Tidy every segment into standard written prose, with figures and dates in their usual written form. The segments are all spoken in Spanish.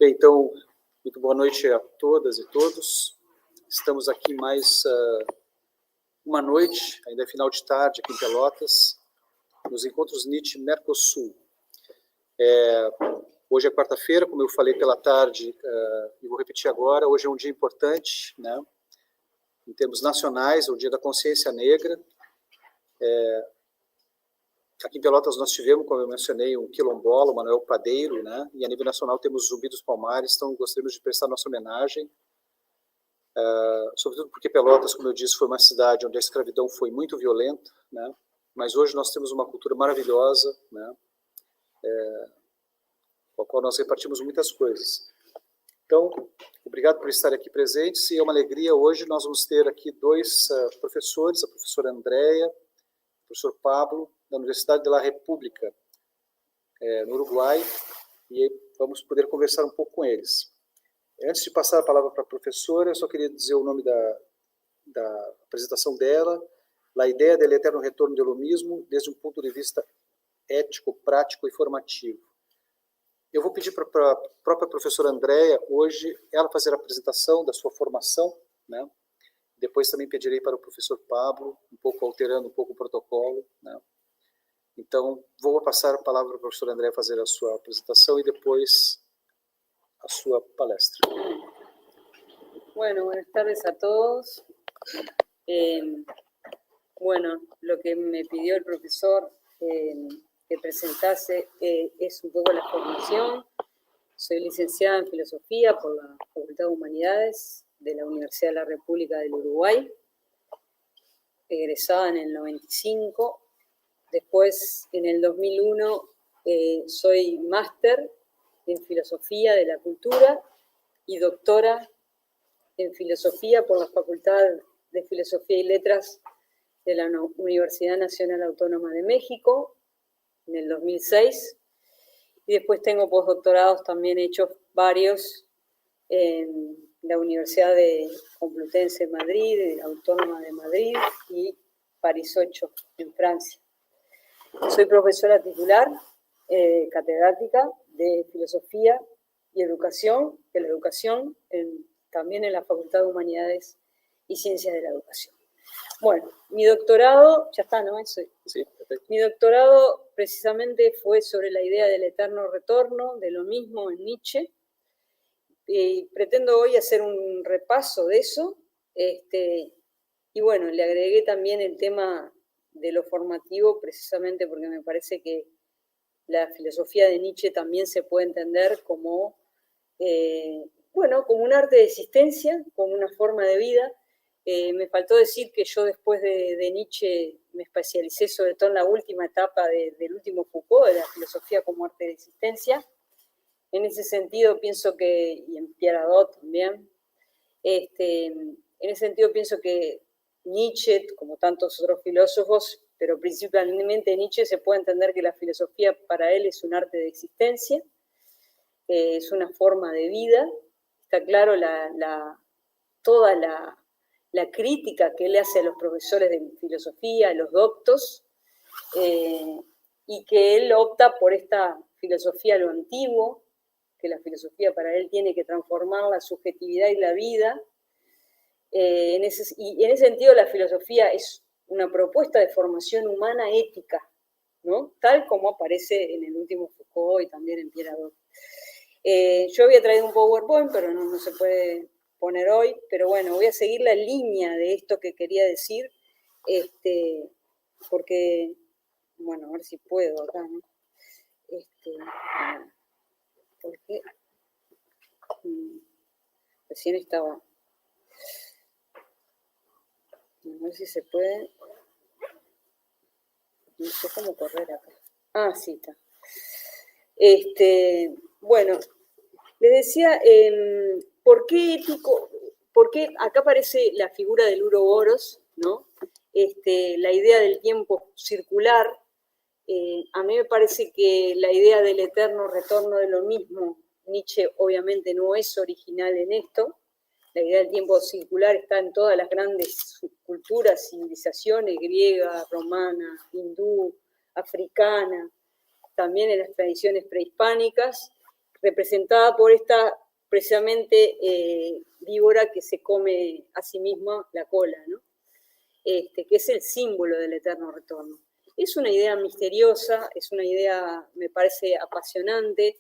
Bem, então, muito boa noite a todas e todos. Estamos aqui mais uma noite, ainda é final de tarde aqui em Pelotas, nos encontros Nietzsche-Mercosul. Hoje é quarta-feira, como eu falei pela tarde, e vou repetir agora, hoje é um dia importante, né? Em termos nacionais, é o Dia da Consciência Negra. Aqui em Pelotas nós tivemos, como eu mencionei, um quilombola, o Manuel Padeiro, né? E a nível nacional temos Zumbi dos Palmares, então gostaríamos de prestar nossa homenagem, sobretudo porque Pelotas, como eu disse, foi uma cidade onde a escravidão foi muito violenta, né? Mas hoje nós temos uma cultura maravilhosa, né? Com a qual nós repartimos muitas coisas. Então, obrigado por estar aqui presentes, e é uma alegria. Hoje nós vamos ter aqui dois professores, a professora Andréia, o professor Pablo, da Universidade de la República, no Uruguai, e vamos poder conversar um pouco com eles. Antes de passar a palavra para a professora, eu só queria dizer o nome da apresentação dela, La Idea del Eterno Retorno del Homismo, desde um ponto de vista ético, prático e formativo. Eu vou pedir para a própria professora Andréia, hoje, ela fazer a apresentação da sua formação, né? Depois também pedirei para o professor Pablo, um pouco alterando um pouco o protocolo, né? Então, vou passar a palavra para a professora Andréia fazer a sua apresentação e depois a sua palestra. Bueno, buenas tardes a todos. Bueno, lo que me pidió el profesor que presentase es un poco la formación. Soy licenciada en Filosofía por la Facultad de Humanidades de la Universidad de la República del Uruguay, egresada en el 95. Después, en el 2001, soy máster en Filosofía de la Cultura y doctora en Filosofía por la Facultad de Filosofía y Letras de la Universidad Nacional Autónoma de México, en el 2006. Y después tengo postdoctorados también hechos varios en la Universidad de Complutense de Madrid, Autónoma de Madrid y París 8 en Francia. Soy profesora titular, catedrática de Filosofía y Educación, de la Educación, también en la Facultad de Humanidades y Ciencias de la Educación. Bueno, mi doctorado, ya está, ¿no? Eso. Sí, perfecto. Mi doctorado precisamente fue sobre la idea del eterno retorno, de lo mismo en Nietzsche, y pretendo hoy hacer un repaso de eso, y bueno, le agregué también el tema de lo formativo, precisamente porque me parece que la filosofía de Nietzsche también se puede entender como, como un arte de existencia, como una forma de vida. Me faltó decir que yo después de Nietzsche me especialicé sobre todo en la última etapa del último Foucault, de la filosofía como arte de existencia. En ese sentido pienso que, y en Pierre Hadot también, en ese sentido pienso que Nietzsche, como tantos otros filósofos, pero principalmente Nietzsche, se puede entender que la filosofía para él es un arte de existencia, es una forma de vida. Está claro toda la crítica que él hace a los profesores de filosofía, a los doctos, y que él opta por esta filosofía a lo antiguo, que la filosofía para él tiene que transformar la subjetividad y la vida. Y en ese sentido la filosofía es una propuesta de formación humana ética, ¿no? Tal como aparece en el último Foucault y también en Pierre Hadot. Yo había traído un PowerPoint, pero no se puede poner hoy, pero bueno, voy a seguir la línea de esto que quería decir, porque, bueno, a ver si puedo acá, ¿no? Porque recién estaba, a ver si se puede, no sé cómo correr acá. Ah, sí, está. Bueno, les decía, ¿por qué ético? Porque acá aparece la figura del Uroboros, ¿no? La idea del tiempo circular. A mí me parece que la idea del eterno retorno de lo mismo, Nietzsche obviamente no es original en esto. La idea del tiempo circular está en todas las grandes culturas, civilizaciones, griega, romana, hindú, africana, también en las tradiciones prehispánicas, representada por esta, precisamente, víbora que se come a sí misma la cola, ¿no? Que es el símbolo del eterno retorno. Es una idea misteriosa, es una idea, me parece, apasionante.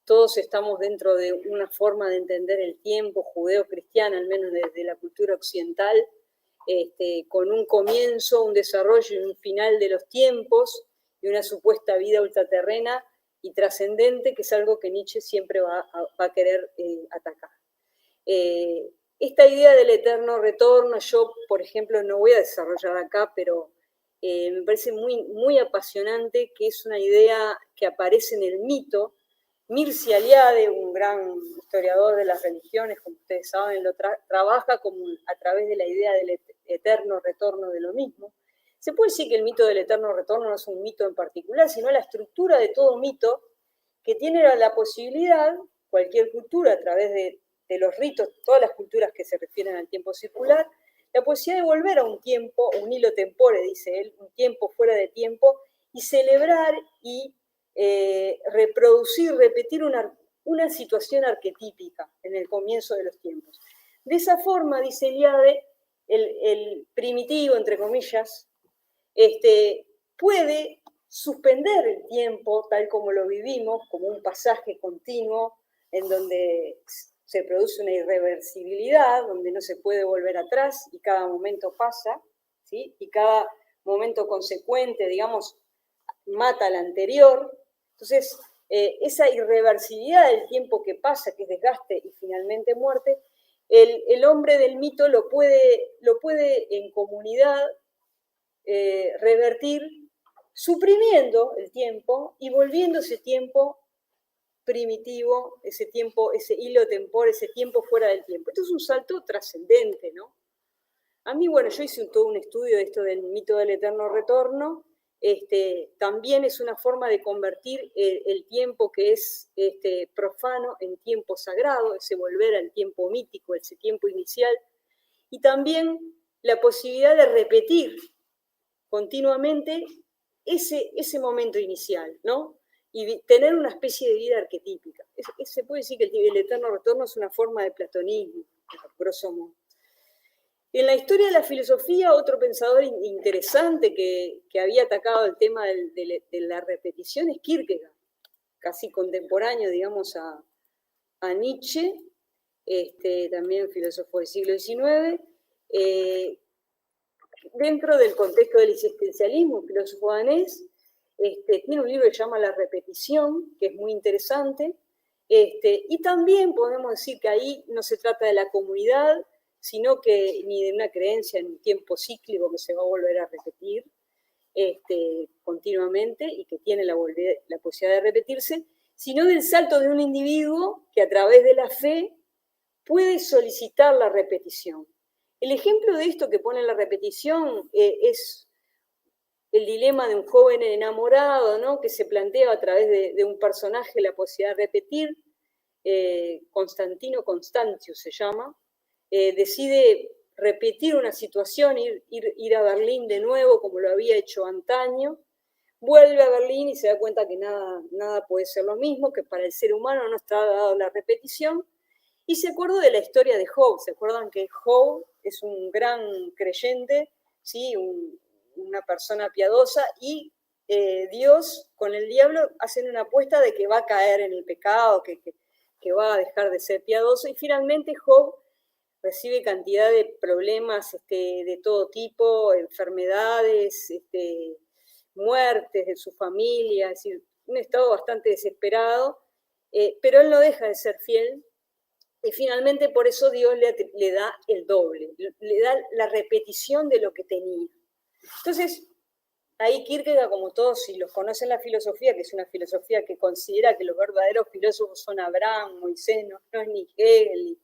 Todos estamos dentro de una forma de entender el tiempo judeo-cristiana, al menos desde la cultura occidental, con un comienzo, un desarrollo y un final de los tiempos y una supuesta vida ultraterrena y trascendente, que es algo que Nietzsche siempre va a querer atacar. Esta idea del eterno retorno, yo, por ejemplo, no voy a desarrollar acá, pero me parece muy, muy apasionante, que es una idea que aparece en el mito. Mircea Eliade, un gran historiador de las religiones, como ustedes saben, lo trabaja como a través de la idea del eterno retorno de lo mismo. Se puede decir que el mito del eterno retorno no es un mito en particular, sino la estructura de todo mito que tiene la posibilidad, cualquier cultura, a través de los ritos, todas las culturas que se refieren al tiempo circular, la posibilidad de volver a un tiempo, un hilo tempore, dice él, un tiempo fuera de tiempo, y celebrar y reproducir, repetir una situación arquetípica en el comienzo de los tiempos. De esa forma, dice Eliade, el primitivo, entre comillas, puede suspender el tiempo tal como lo vivimos, como un pasaje continuo en donde se produce una irreversibilidad, donde no se puede volver atrás y cada momento pasa, ¿sí? Y cada momento consecuente, digamos, mata al anterior. Entonces, esa irreversibilidad del tiempo que pasa, que es desgaste y finalmente muerte, el hombre del mito lo puede en comunidad revertir suprimiendo el tiempo y volviendo ese tiempo primitivo, ese tiempo, ese hilo temporal, ese tiempo fuera del tiempo. Esto es un salto trascendente, ¿no? A mí, bueno, yo hice todo un estudio de esto del mito del eterno retorno. También es una forma de convertir el tiempo que es profano en tiempo sagrado, ese volver al tiempo mítico, ese tiempo inicial, y también la posibilidad de repetir continuamente ese momento inicial, ¿no? Y tener una especie de vida arquetípica. Se puede decir que el eterno retorno es una forma de platonismo, grosso modo. En la historia de la filosofía, otro pensador interesante que había atacado el tema de la repetición es Kierkegaard, casi contemporáneo, digamos, a Nietzsche, también filósofo del siglo XIX, dentro del contexto del existencialismo, un filósofo danés, tiene un libro que se llama La repetición, que es muy interesante, y también podemos decir que ahí no se trata de la comunidad, sino que ni de una creencia en un tiempo cíclico que se va a volver a repetir continuamente y que tiene la posibilidad de repetirse, sino del salto de un individuo que a través de la fe puede solicitar la repetición. El ejemplo de esto que pone la repetición es el dilema de un joven enamorado, ¿no? Que se plantea a través de un personaje la posibilidad de repetir. Constantino Constantius se llama. Decide repetir una situación, ir a Berlín de nuevo como lo había hecho antaño. Vuelve a Berlín y se da cuenta que nada puede ser lo mismo, que para el ser humano no está dado la repetición. Y se acordó de la historia de Job. ¿Se acuerdan que Job es un gran creyente, ¿sí? Una persona piadosa, y Dios con el diablo hacen una apuesta de que va a caer en el pecado, que va a dejar de ser piadoso, y finalmente Job recibe cantidad de problemas de todo tipo, enfermedades, muertes de su familia, es decir, un estado bastante desesperado, pero él no deja de ser fiel. Y finalmente por eso Dios le da el doble, le da la repetición de lo que tenía. Entonces, ahí Kierkegaard, como todos, si los conocen la filosofía, que es una filosofía que considera que los verdaderos filósofos son Abraham, Moisés, no es ni Hegel,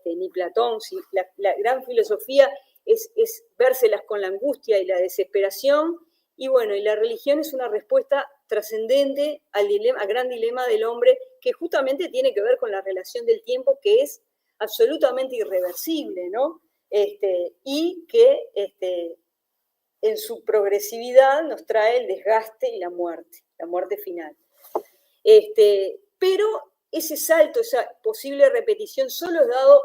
ni Platón. ¿Sí? La gran filosofía es vérselas con la angustia y la desesperación, y bueno, y la religión es una respuesta trascendente al gran dilema del hombre, que justamente tiene que ver con la relación del tiempo, que es absolutamente irreversible, ¿no? Y que en su progresividad nos trae el desgaste y la muerte final. Pero ese salto, esa posible repetición, solo es dado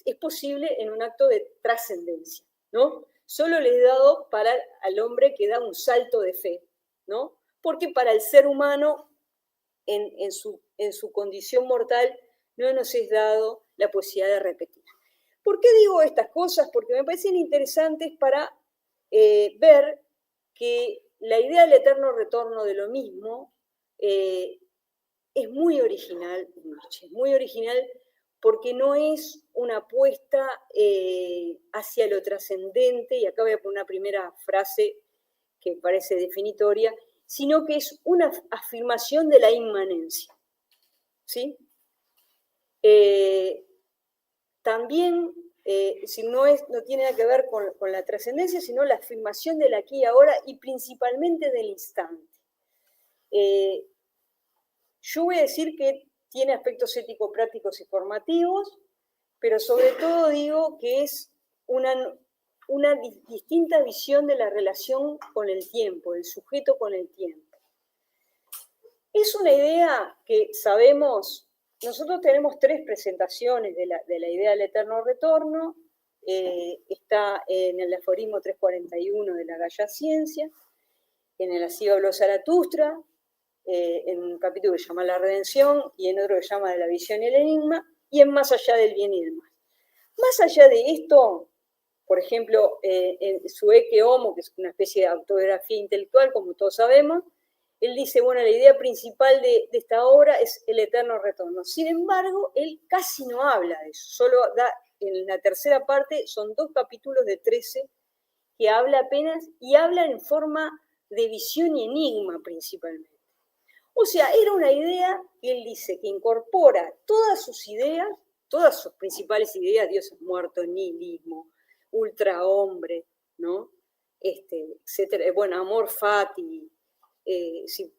es posible en un acto de trascendencia, ¿no? Solo le es dado para al hombre que da un salto de fe, ¿no? Porque para el ser humano, en su condición mortal, no nos es dado la posibilidad de repetir. ¿Por qué digo estas cosas? Porque me parecen interesantes para ver que la idea del eterno retorno de lo mismo es muy original, muy original, porque no es una apuesta hacia lo trascendente, y acá voy a poner una primera frase que parece definitoria, sino que es una afirmación de la inmanencia. ¿Sí? También, si no tiene nada que ver con la trascendencia, sino la afirmación del aquí y ahora, y principalmente del instante. Yo voy a decir que tiene aspectos ético-prácticos y formativos, pero sobre todo digo que es una distinta visión de la relación con el tiempo, del sujeto con el tiempo. Es una idea que sabemos, nosotros tenemos 3 presentaciones de la idea del eterno retorno, está en el aforismo 341 de la Galla Ciencia, en el Así habló Zaratustra, en un capítulo que se llama La Redención y en otro que se llama De la visión y el enigma, y en Más allá del bien y del mal. Más allá de esto, por ejemplo, en su Ecce Homo, que es una especie de autobiografía intelectual, como todos sabemos, él dice, bueno, la idea principal de esta obra es el eterno retorno. Sin embargo, él casi no habla de eso, solo da, en la tercera parte, son 2 capítulos de 13 que habla apenas, y habla en forma de visión y enigma principalmente. O sea, era una idea que él dice que incorpora todas sus ideas, todas sus principales ideas, Dios es muerto, nihilismo, ultrahombre, ¿no? Etcétera, bueno, amor fati,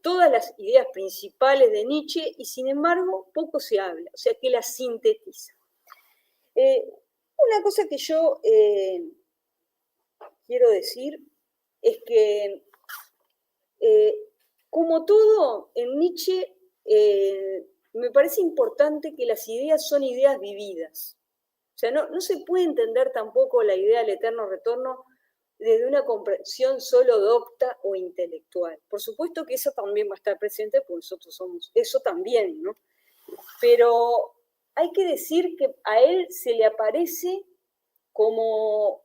todas las ideas principales de Nietzsche, y sin embargo poco se habla, o sea que las sintetiza. Una cosa que yo quiero decir es que como todo, en Nietzsche me parece importante que las ideas son ideas vividas. O sea, no se puede entender tampoco la idea del eterno retorno desde una comprensión solo docta o intelectual. Por supuesto que eso también va a estar presente, porque nosotros somos eso también, ¿no? Pero hay que decir que a él se le aparece como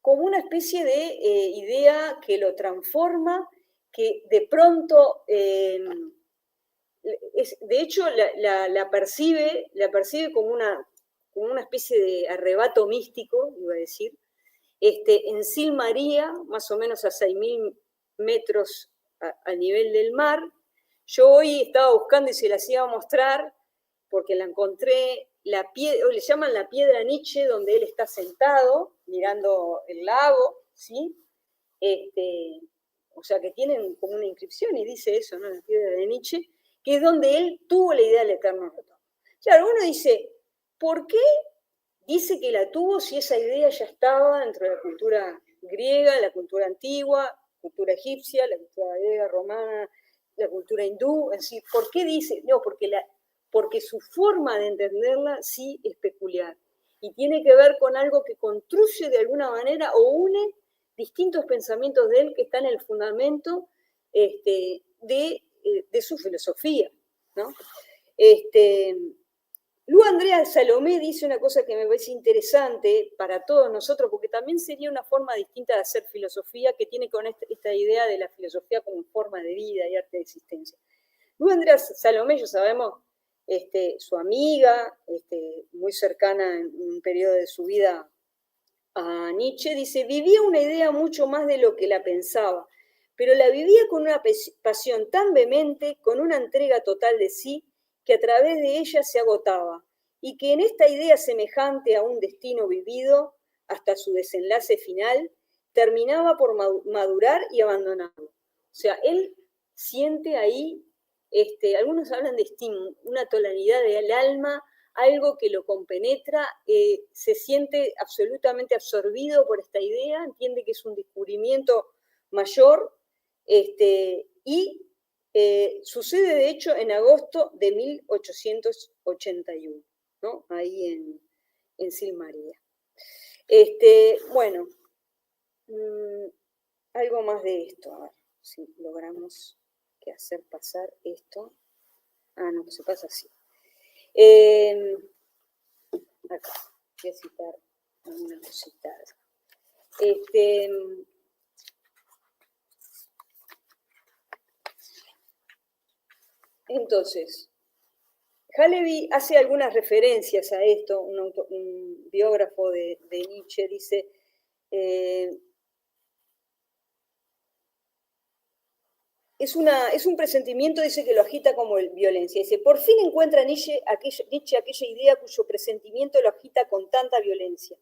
una especie de idea que lo transforma, que de pronto, de hecho, la percibe como una especie de arrebato místico, iba a decir, en Sil María, más o menos a 6.000 metros al nivel del mar. Yo hoy estaba buscando y se las iba a mostrar, porque la encontré, le llaman la piedra Nietzsche, donde él está sentado, mirando el lago, ¿sí? O sea que tienen como una inscripción y dice eso, ¿no? La piedra de Nietzsche, que es donde él tuvo la idea del eterno retorno. Claro, uno dice, ¿por qué dice que la tuvo si esa idea ya estaba dentro de la cultura griega, la cultura antigua, la cultura egipcia, la cultura griega, romana, la cultura hindú? Es decir, ¿por qué dice? No, porque su forma de entenderla sí es peculiar y tiene que ver con algo que construye de alguna manera o une distintos pensamientos de él que están en el fundamento de su filosofía, ¿no? Lu Andrea Salomé dice una cosa que me parece interesante para todos nosotros, porque también sería una forma distinta de hacer filosofía que tiene con esta idea de la filosofía como forma de vida y arte de existencia. Lu Andrea Salomé, ya sabemos, su amiga, muy cercana en un periodo de su vida a Nietzsche, dice, vivía una idea mucho más de lo que la pensaba, pero la vivía con una pasión tan vehemente, con una entrega total de sí, que a través de ella se agotaba, y que en esta idea semejante a un destino vivido, hasta su desenlace final, terminaba por madurar y abandonarlo. O sea, él siente ahí, algunos hablan de estímulo, una tonalidad del alma, algo que lo compenetra, se siente absolutamente absorbido por esta idea, entiende que es un descubrimiento mayor, y Sucede, de hecho, en agosto de 1881, ¿no? Ahí en Silmaria. Bueno, algo más de esto, a ver si logramos hacer pasar esto. Ah, no, se pasa así. Acá, voy a citar una cosita. Entonces, Halevi hace algunas referencias a esto, un biógrafo de Nietzsche dice, es un presentimiento, dice, que lo agita como violencia. Dice, por fin encuentra Nietzsche aquella idea cuyo presentimiento lo agita con tanta violencia.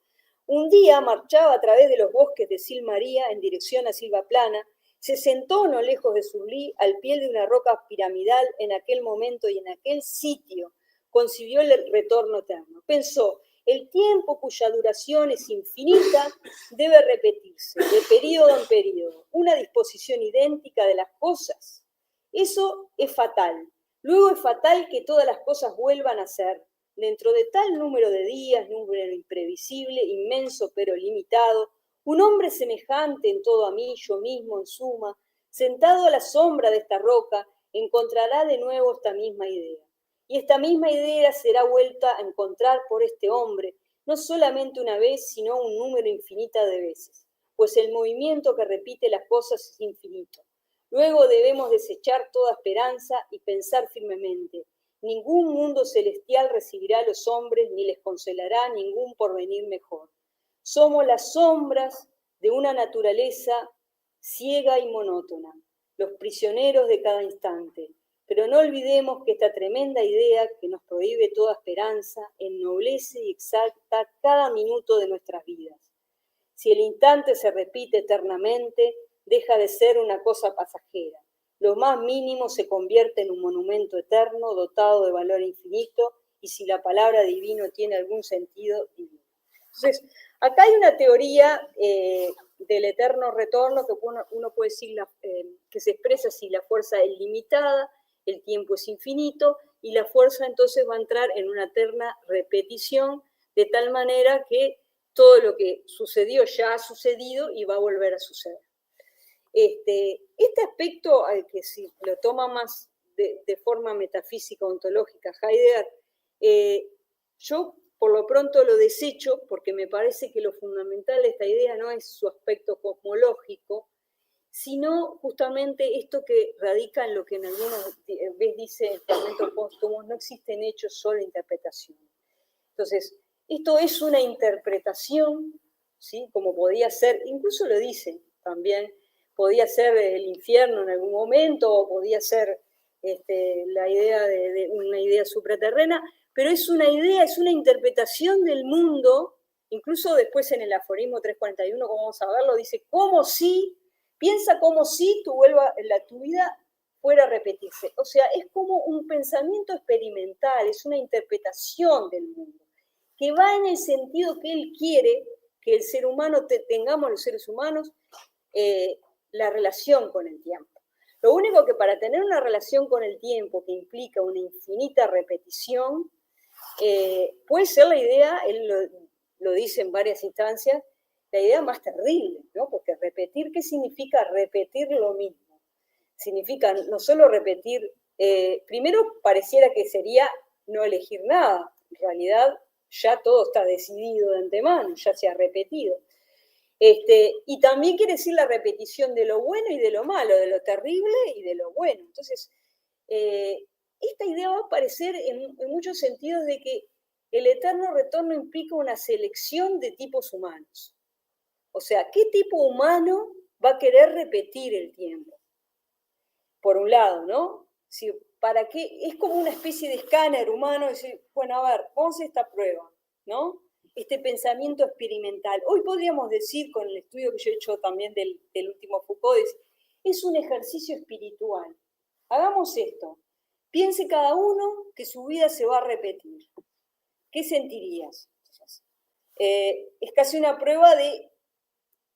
Un día marchaba a través de los bosques de Silmaria en dirección a Silvaplana, se sentó no lejos de Surlí, al pie de una roca piramidal, en aquel momento y en aquel sitio, concibió el retorno eterno. Pensó, el tiempo cuya duración es infinita debe repetirse, de periodo en periodo, una disposición idéntica de las cosas. Eso es fatal. Luego es fatal que todas las cosas vuelvan a ser, dentro de tal número de días, número imprevisible, inmenso pero limitado, un hombre semejante en todo a mí, yo mismo, en suma, sentado a la sombra de esta roca, encontrará de nuevo esta misma idea. Y esta misma idea será vuelta a encontrar por este hombre, no solamente una vez, sino un número infinito de veces, pues el movimiento que repite las cosas es infinito. Luego debemos desechar toda esperanza y pensar firmemente. Ningún mundo celestial recibirá a los hombres ni les consolará ningún porvenir mejor. Somos las sombras de una naturaleza ciega y monótona, los prisioneros de cada instante. Pero no olvidemos que esta tremenda idea que nos prohíbe toda esperanza ennoblece y exalta cada minuto de nuestras vidas. Si el instante se repite eternamente, deja de ser una cosa pasajera. Lo más mínimo se convierte en un monumento eterno, dotado de valor infinito, y si la palabra divino tiene algún sentido, divino. Entonces, acá hay una teoría del eterno retorno que uno puede decir que se expresa si la fuerza es limitada, el tiempo es infinito, y la fuerza entonces va a entrar en una eterna repetición, de tal manera que todo lo que sucedió ya ha sucedido y va a volver a suceder. Este aspecto, que si lo toma más de forma metafísica, ontológica, Heidegger, yo por lo pronto lo desecho porque me parece que lo fundamental de esta idea no es su aspecto cosmológico, sino justamente esto que radica en lo que en algunas veces dice el fragmento póstumo, no existen hechos, solo interpretación. Entonces, esto es una interpretación, ¿sí? Como podía ser, incluso lo dice también, podía ser el infierno en algún momento, o podía ser la idea de una idea supraterrena, pero es una idea, es una interpretación del mundo, incluso después en el aforismo 341, como vamos a verlo, dice, piensa como si tu vida fuera a repetirse. O sea, es como un pensamiento experimental, es una interpretación del mundo, que va en el sentido que él quiere que el ser humano, tengamos los seres humanos, la relación con el tiempo. Lo único que para tener una relación con el tiempo que implica una infinita repetición, puede ser la idea, él lo dice en varias instancias, la idea más terrible, ¿no? Porque repetir, ¿qué significa repetir lo mismo? Significa no solo repetir, primero pareciera que sería no elegir nada, en realidad ya todo está decidido de antemano, ya se ha repetido. Y también quiere decir la repetición de lo bueno y de lo malo, de lo terrible y de lo bueno. Entonces, esta idea va a aparecer en muchos sentidos de que el eterno retorno implica una selección de tipos humanos. O sea, ¿qué tipo humano va a querer repetir el tiempo? Por un lado, ¿no? Si, ¿para qué? Es como una especie de escáner humano, decir, bueno, a ver, vamos a hacer esta prueba, ¿no? Este pensamiento experimental. Hoy podríamos decir, con el estudio que yo he hecho también del último Foucault, es un ejercicio espiritual. Hagamos esto. Piense cada uno que su vida se va a repetir. ¿Qué sentirías? Es casi una prueba de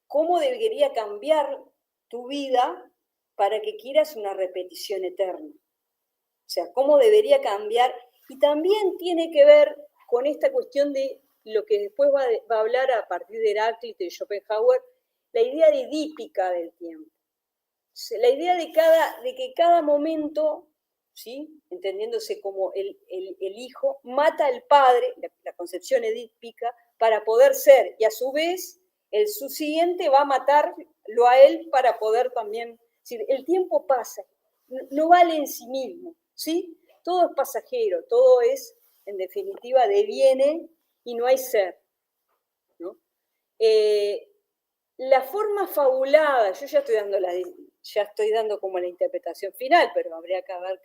cómo debería cambiar tu vida para que quieras una repetición eterna. O sea, cómo debería cambiar. Y también tiene que ver con esta cuestión de lo que después va a hablar a partir de Heráclito y Schopenhauer, la idea de dípica del tiempo. O sea, la idea de que cada momento, ¿sí?, entendiéndose como el hijo, mata al padre, la concepción edípica, para poder ser, y a su vez el subsiguiente va a matarlo a él para poder también. Es decir, el tiempo pasa, no vale en sí mismo, ¿sí? Todo es pasajero, todo es, en definitiva, deviene y no hay ser, ¿no? La forma fabulada, yo ya estoy dando como la interpretación final, pero habría que ver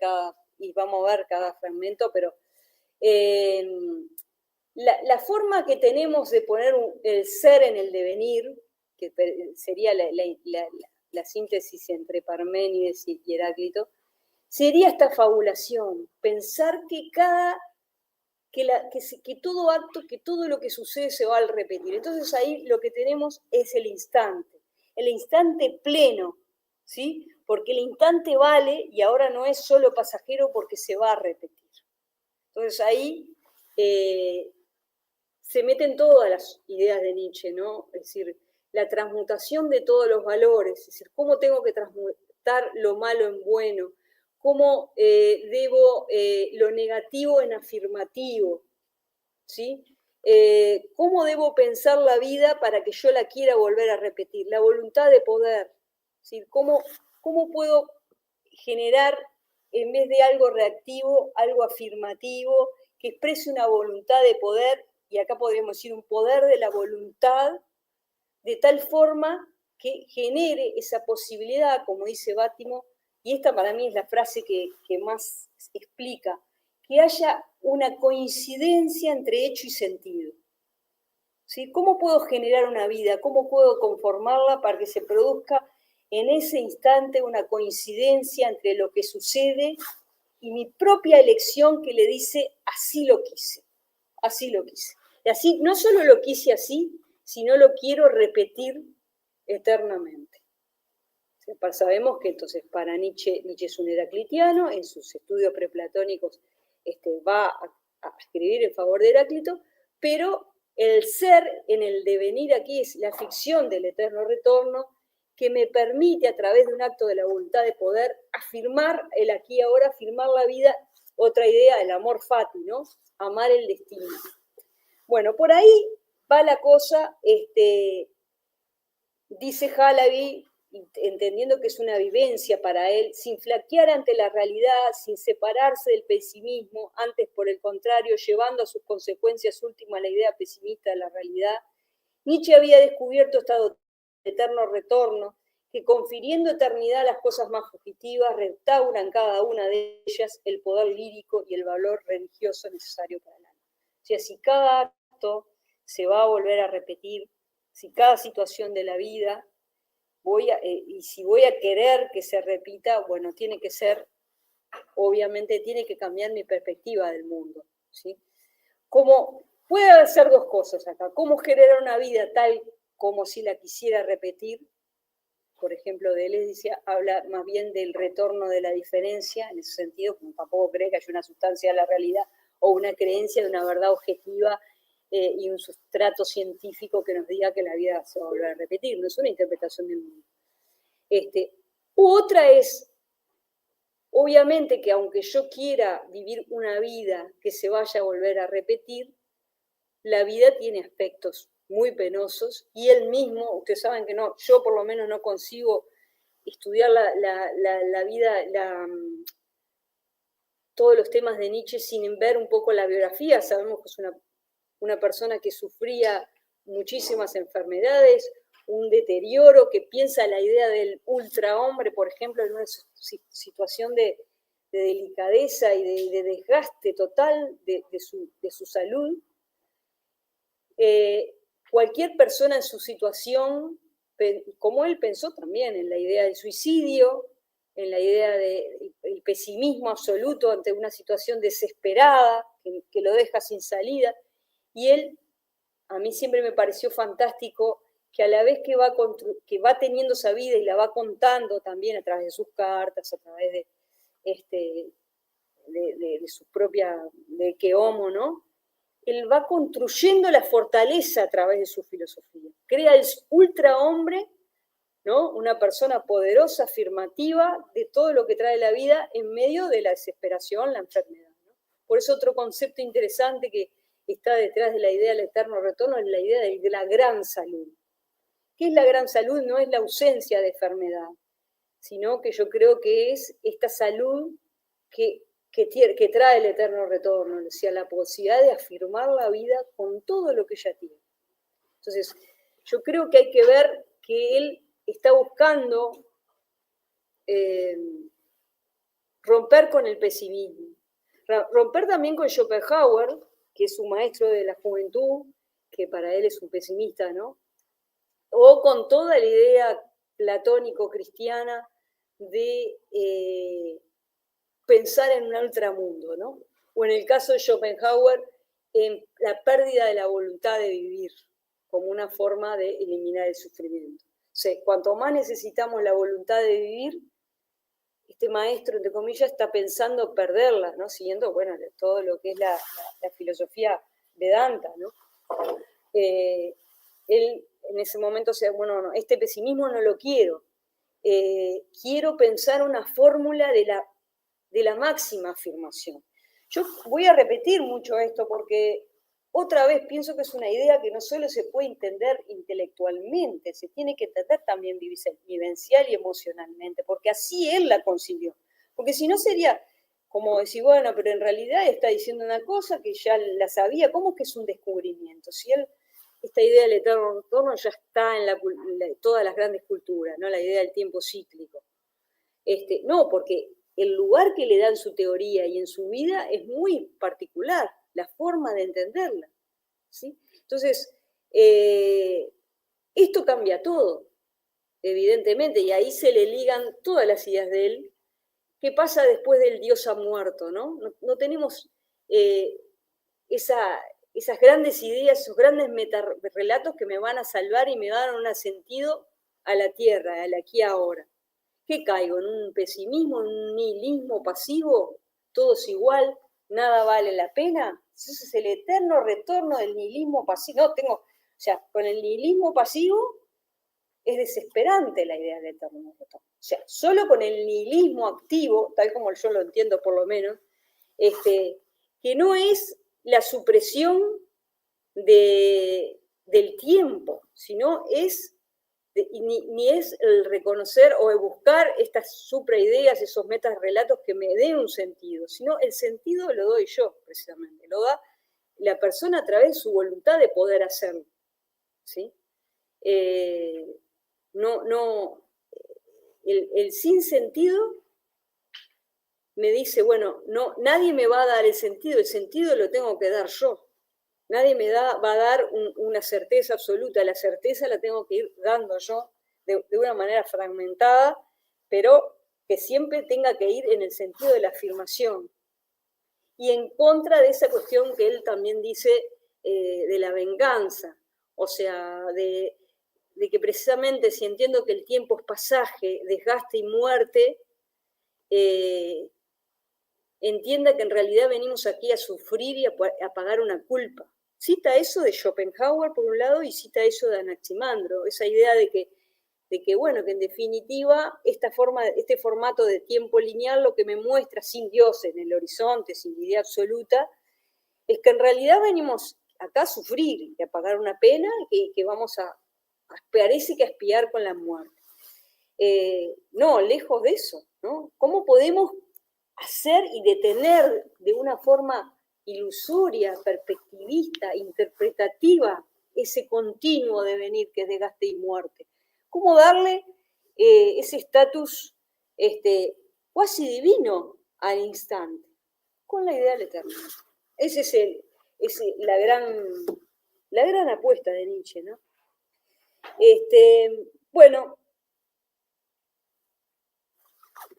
y vamos a ver cada fragmento, pero la forma que tenemos de poner el ser en el devenir, que sería la síntesis entre Parménides y Heráclito, sería esta fabulación, pensar que todo acto, que todo lo que sucede se va a repetir. Entonces ahí lo que tenemos es el instante pleno, ¿sí? Porque el instante vale y ahora no es solo pasajero porque se va a repetir. Entonces ahí se meten todas las ideas de Nietzsche, ¿no? Es decir, la transmutación de todos los valores, es decir, cómo tengo que transmutar lo malo en bueno, cómo debo lo negativo en afirmativo, ¿sí? Cómo debo pensar la vida para que yo la quiera volver a repetir, la voluntad de poder, ¿sí? Cómo puedo generar, en vez de algo reactivo, algo afirmativo, que exprese una voluntad de poder, y acá podríamos decir un poder de la voluntad, de tal forma que genere esa posibilidad, como dice Bátimo, y esta para mí es la frase que más explica, que haya una coincidencia entre hecho y sentido. ¿Sí? ¿Cómo puedo generar una vida? ¿Cómo puedo conformarla para que se produzca en ese instante una coincidencia entre lo que sucede y mi propia elección que le dice, así lo quise, así lo quise? Y así, no solo lo quise así, sino lo quiero repetir eternamente. Sabemos que entonces para Nietzsche es un heraclitiano, en sus estudios preplatónicos va a escribir en favor de Heráclito, pero el ser en el devenir aquí es la ficción del eterno retorno que me permite a través de un acto de la voluntad de poder afirmar el aquí y ahora, afirmar la vida, otra idea, el amor fati, ¿no? Amar el destino. Bueno, por ahí va la cosa, dice Halaby, entendiendo que es una vivencia para él, sin flaquear ante la realidad, sin separarse del pesimismo, antes por el contrario, llevando a sus consecuencias últimas la idea pesimista de la realidad, Nietzsche había descubierto esta doctrina de eterno retorno, que confiriendo eternidad a las cosas más fugitivas, restauran cada una de ellas el poder lírico y el valor religioso necesario para el alma. O sea, si cada acto se va a volver a repetir, si cada situación de la vida y si voy a querer que se repita, bueno, tiene que ser, obviamente tiene que cambiar mi perspectiva del mundo, ¿sí? Puede hacer dos cosas acá, cómo generar una vida tal como si la quisiera repetir, por ejemplo, Deleuze habla más bien del retorno de la diferencia, en ese sentido, como tampoco cree que haya una sustancia de la realidad o una creencia de una verdad objetiva y un sustrato científico que nos diga que la vida se va a volver a repetir, no es una interpretación del mundo. Otra es, obviamente que aunque yo quiera vivir una vida que se vaya a volver a repetir, la vida tiene aspectos muy penosos y él mismo, ustedes saben que no, yo por lo menos no consigo estudiar la vida, todos los temas de Nietzsche sin ver un poco la biografía. Sabemos que es una persona que sufría muchísimas enfermedades, un deterioro, que piensa la idea del ultrahombre, por ejemplo, en una situación de delicadeza y de desgaste total de su salud. Cualquier persona en su situación, como él pensó también en la idea del suicidio, en la idea del pesimismo absoluto ante una situación desesperada, que lo deja sin salida, y él, a mí siempre me pareció fantástico que a la vez que va teniendo esa vida y la va contando también a través de sus cartas, a través de su propia, de Keomo, ¿no? Él va construyendo la fortaleza a través de su filosofía. Crea el ultrahombre, ¿no? Una persona poderosa, afirmativa de todo lo que trae la vida en medio de la desesperación, la enfermedad, ¿no? Por eso otro concepto interesante que está detrás de la idea del eterno retorno es la idea de la gran salud. ¿Qué es la gran salud? No es la ausencia de enfermedad, sino que yo creo que es esta salud que trae el eterno retorno, o sea, la posibilidad de afirmar la vida con todo lo que ella tiene. Entonces, yo creo que hay que ver que él está buscando romper con el pesimismo, romper también con Schopenhauer, que es un maestro de la juventud, que para él es un pesimista, ¿no? O con toda la idea platónico-cristiana de pensar en un ultramundo, ¿no? O en el caso de Schopenhauer, en la pérdida de la voluntad de vivir como una forma de eliminar el sufrimiento. O sea, cuanto más necesitamos la voluntad de vivir, este maestro, entre comillas, está pensando perderla, ¿no? Siguiendo, bueno, todo lo que es la filosofía Vedanta, ¿no? Él en ese momento, o sea, bueno, no, este pesimismo no lo quiero. Quiero pensar una fórmula de la máxima afirmación. Yo voy a repetir mucho esto porque otra vez pienso que es una idea que no solo se puede entender intelectualmente, se tiene que entender también vivencial y emocionalmente, porque así él la concibió. Porque si no sería como decir, bueno, pero en realidad está diciendo una cosa que ya la sabía, ¿cómo es que es un descubrimiento? Si él, esta idea del eterno retorno ya está en todas las grandes culturas, ¿no? La idea del tiempo cíclico. No, porque el lugar que le da en su teoría y en su vida es muy particular, la forma de entenderla, ¿sí? Entonces, esto cambia todo, evidentemente, y ahí se le ligan todas las ideas de él. ¿Qué pasa después del Dios ha muerto, no? No tenemos esas grandes ideas, esos grandes metarrelatos que me van a salvar y me van a dar un sentido a la tierra, al aquí ahora. ¿Qué caigo? ¿En un pesimismo, en un nihilismo pasivo? ¿Todo es igual? ¿Nada vale la pena? Ese es el eterno retorno del nihilismo pasivo. No, o sea, con el nihilismo pasivo es desesperante la idea del eterno retorno. O sea, solo con el nihilismo activo, tal como yo lo entiendo por lo menos, que no es la supresión del tiempo, sino es ni es el reconocer o el buscar estas supraideas, esos metarrelatos que me den un sentido, sino el sentido lo doy yo, precisamente, lo da la persona a través de su voluntad de poder hacerlo, ¿sí? El sinsentido me dice, bueno, no, nadie me va a dar el sentido lo tengo que dar yo. Nadie me va a dar una certeza absoluta, la certeza la tengo que ir dando yo de una manera fragmentada, pero que siempre tenga que ir en el sentido de la afirmación. Y en contra de esa cuestión que él también dice de la venganza, o sea, de que precisamente si entiendo que el tiempo es pasaje, desgaste y muerte, entienda que en realidad venimos aquí a sufrir y a pagar una culpa. Cita eso de Schopenhauer por un lado y cita eso de Anaximandro, esa idea de que bueno, que en definitiva este formato de tiempo lineal lo que me muestra sin Dios en el horizonte, sin idea absoluta, es que en realidad venimos acá a sufrir y a pagar una pena que vamos parece que a expiar con la muerte. No, lejos de eso, ¿no? ¿Cómo podemos hacer y detener de una forma ilusoria, perspectivista, interpretativa, ese continuo devenir que es desgaste y muerte? ¿Cómo darle ese estatus cuasi divino al instante? Con la idea del eterno. Esa es la gran apuesta de Nietzsche, ¿no? Bueno,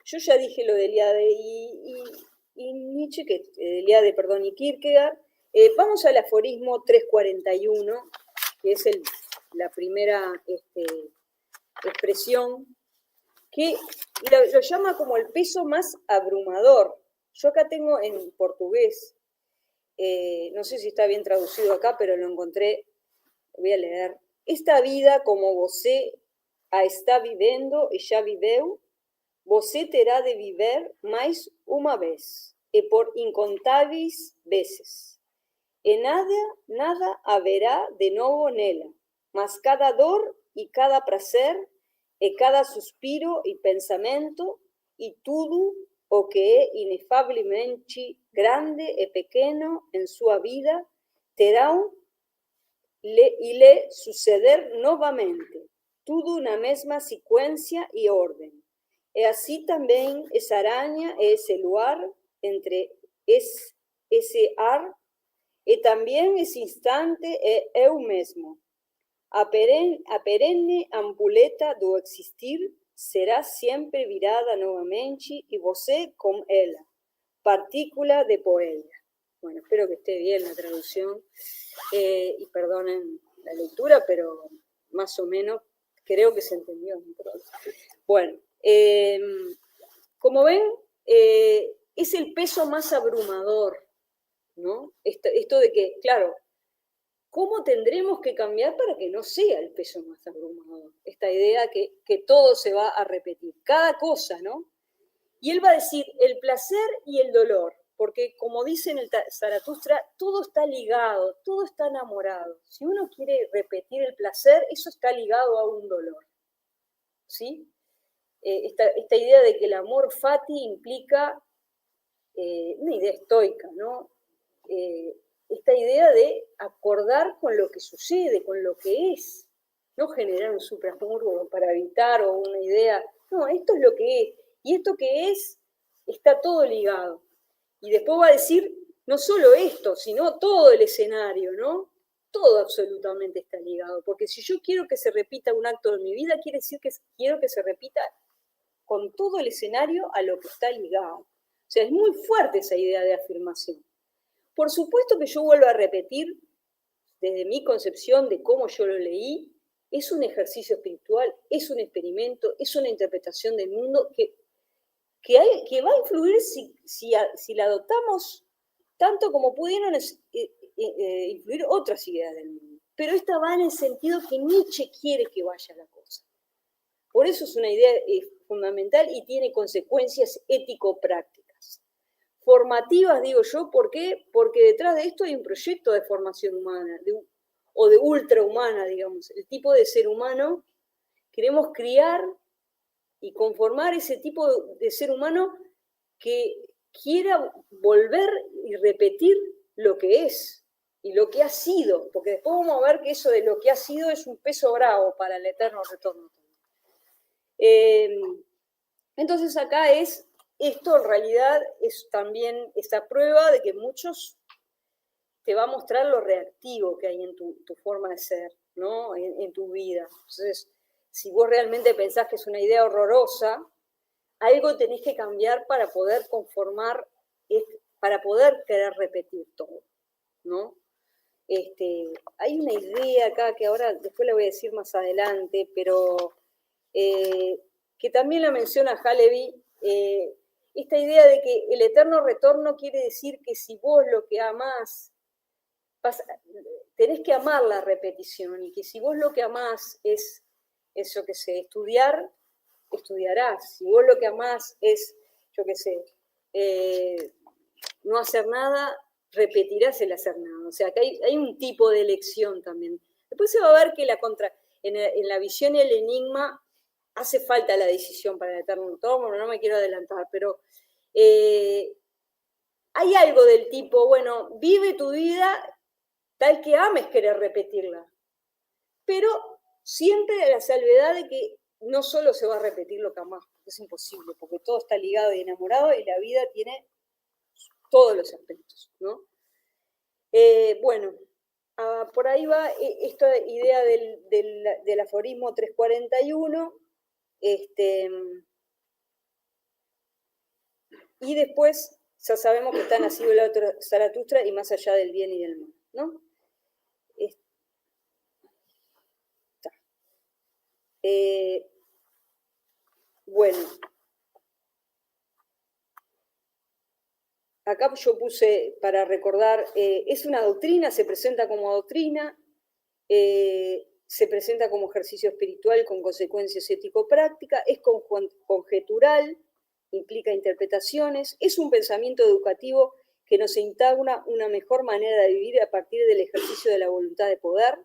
yo ya dije lo de Eliade y Nietzsche, Eliade, perdón, y Kierkegaard. Vamos al aforismo 341, que es el la primera expresión, que lo llama como el peso más abrumador. Yo acá tengo en portugués, no sé si está bien traducido acá, pero lo encontré, voy a leer. Esta vida como você a está vivendo e já viveu, você terá de viver mais uma vez, e por incontáveis vezes. E nada haverá de novo nela, mas cada dor e cada prazer, e cada suspiro e pensamento, e tudo o que é inefavelmente grande e pequeno em sua vida, terão lhe suceder novamente, tudo na mesma sequência e ordem. E assim também essa aranha e esse luar entre esse ar, e também esse instante é eu mesmo. A perene ampuleta do existir será sempre virada novamente e você com ela, partícula de poesia. Bueno, espero que esté bien la traducción y perdonen la lectura, pero más o menos creo que se entendió. Bueno, como ven, es el peso más abrumador, ¿no? Esto de que, claro, ¿cómo tendremos que cambiar para que no sea el peso más abrumador? Esta idea que todo se va a repetir, cada cosa, ¿no? Y él va a decir el placer y el dolor, porque como dice en el Zaratustra, todo está ligado, todo está enamorado. Si uno quiere repetir el placer, eso está ligado a un dolor, ¿sí? Esta idea de que el amor fati implica una idea estoica, ¿no? Esta idea de acordar con lo que sucede, con lo que es, no generar un suprasmurgo para evitar o una idea, no, esto es lo que es, y esto que es está todo ligado. Y después va a decir, no solo esto, sino todo el escenario, ¿no? Todo absolutamente está ligado, porque si yo quiero que se repita un acto de mi vida, quiere decir que quiero que se repita con todo el escenario a lo que está ligado. O sea, es muy fuerte esa idea de afirmación. Por supuesto que yo vuelvo a repetir, desde mi concepción de cómo yo lo leí, es un ejercicio espiritual, es un experimento, es una interpretación del mundo que va a influir si la adoptamos tanto como pudieron influir otras ideas del mundo. Pero esta va en el sentido que Nietzsche quiere que vaya la cosa. Por eso es una idea fundamental y tiene consecuencias ético-prácticas. Formativas, digo yo, ¿por qué? Porque detrás de esto hay un proyecto de formación humana, o de ultrahumana, digamos. El tipo de ser humano, queremos criar y conformar ese tipo de ser humano que quiera volver y repetir lo que es y lo que ha sido, porque después vamos a ver que eso de lo que ha sido es un peso bravo para el eterno retorno. Entonces acá esto en realidad es también esta prueba de que muchos te va a mostrar lo reactivo que hay en tu forma de ser, ¿no? En tu vida. Entonces, si vos realmente pensás que es una idea horrorosa, algo tenés que cambiar para poder conformar, para poder querer repetir todo, ¿no? Hay una idea acá que ahora después la voy a decir más adelante, pero que también la menciona Halevi, esta idea de que el eterno retorno quiere decir que si vos lo que amás, tenés que amar la repetición, y que si vos lo que amás es yo qué sé, estudiar, estudiarás. Si vos lo que amás es, yo qué sé, no hacer nada, repetirás el hacer nada. O sea, que hay un tipo de elección también. Después se va a ver que en la visión y el enigma hace falta la decisión para el eterno retorno, no me quiero adelantar, pero hay algo del tipo, bueno, vive tu vida tal que ames querer repetirla, pero siempre a la salvedad de que no solo se va a repetir lo que amás, es imposible, porque todo está ligado y enamorado y la vida tiene todos los aspectos, ¿no? Bueno, por ahí va esta idea del aforismo 341, y después ya sabemos que está nacido el otro Zaratustra y más allá del bien y del mal, ¿no? Bueno, acá yo puse para recordar, es una doctrina, se presenta como doctrina, se presenta como ejercicio espiritual con consecuencias ético-prácticas, es conjetural, implica interpretaciones, es un pensamiento educativo que nos instaura una mejor manera de vivir a partir del ejercicio de la voluntad de poder.